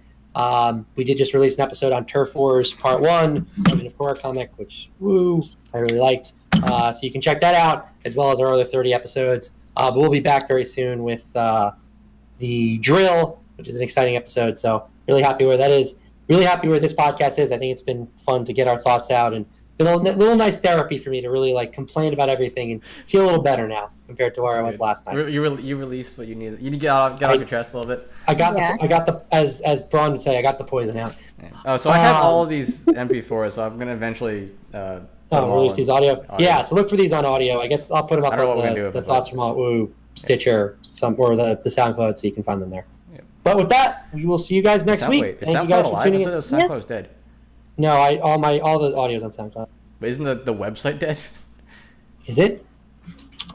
we did just release an episode on Turf Wars Part 1, Legend of Korra comic, which, I really liked. So you can check that out, as well as our other 30 episodes. But we'll be back very soon with the Drill, which is an exciting episode. So really happy where that is. Really happy where this podcast is. I think it's been fun to get our thoughts out and been a little nice therapy for me to really complain about everything and feel a little better now compared to where I was last time. You released what you needed. You need to get off your chest a little bit. I got the as Braun would say, I got the poison out. Yeah. Oh, so I have all of these MP4s, so I'm gonna eventually release these audio. Yeah, so look for these on audio. I guess I'll put them up on the Thoughts from Mount Stitcher, or the SoundCloud, so you can find them there. Yeah. But with that, we will see you guys next week. Thank you guys for tuning in. SoundCloud is dead. No, all the audio's on SoundCloud. But isn't the website dead? Is it?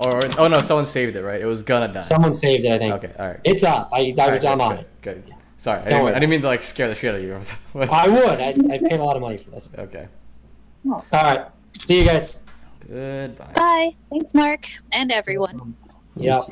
Or no, someone saved it, right? It was gonna die. Someone saved it, I think. Okay, all right. It's up. I'm on it. Good. Sorry, I didn't mean to scare the shit out of you. I would. I paid a lot of money for this. Okay. All right. See you guys. Goodbye. Bye. Thanks, Mark, and everyone. Yep.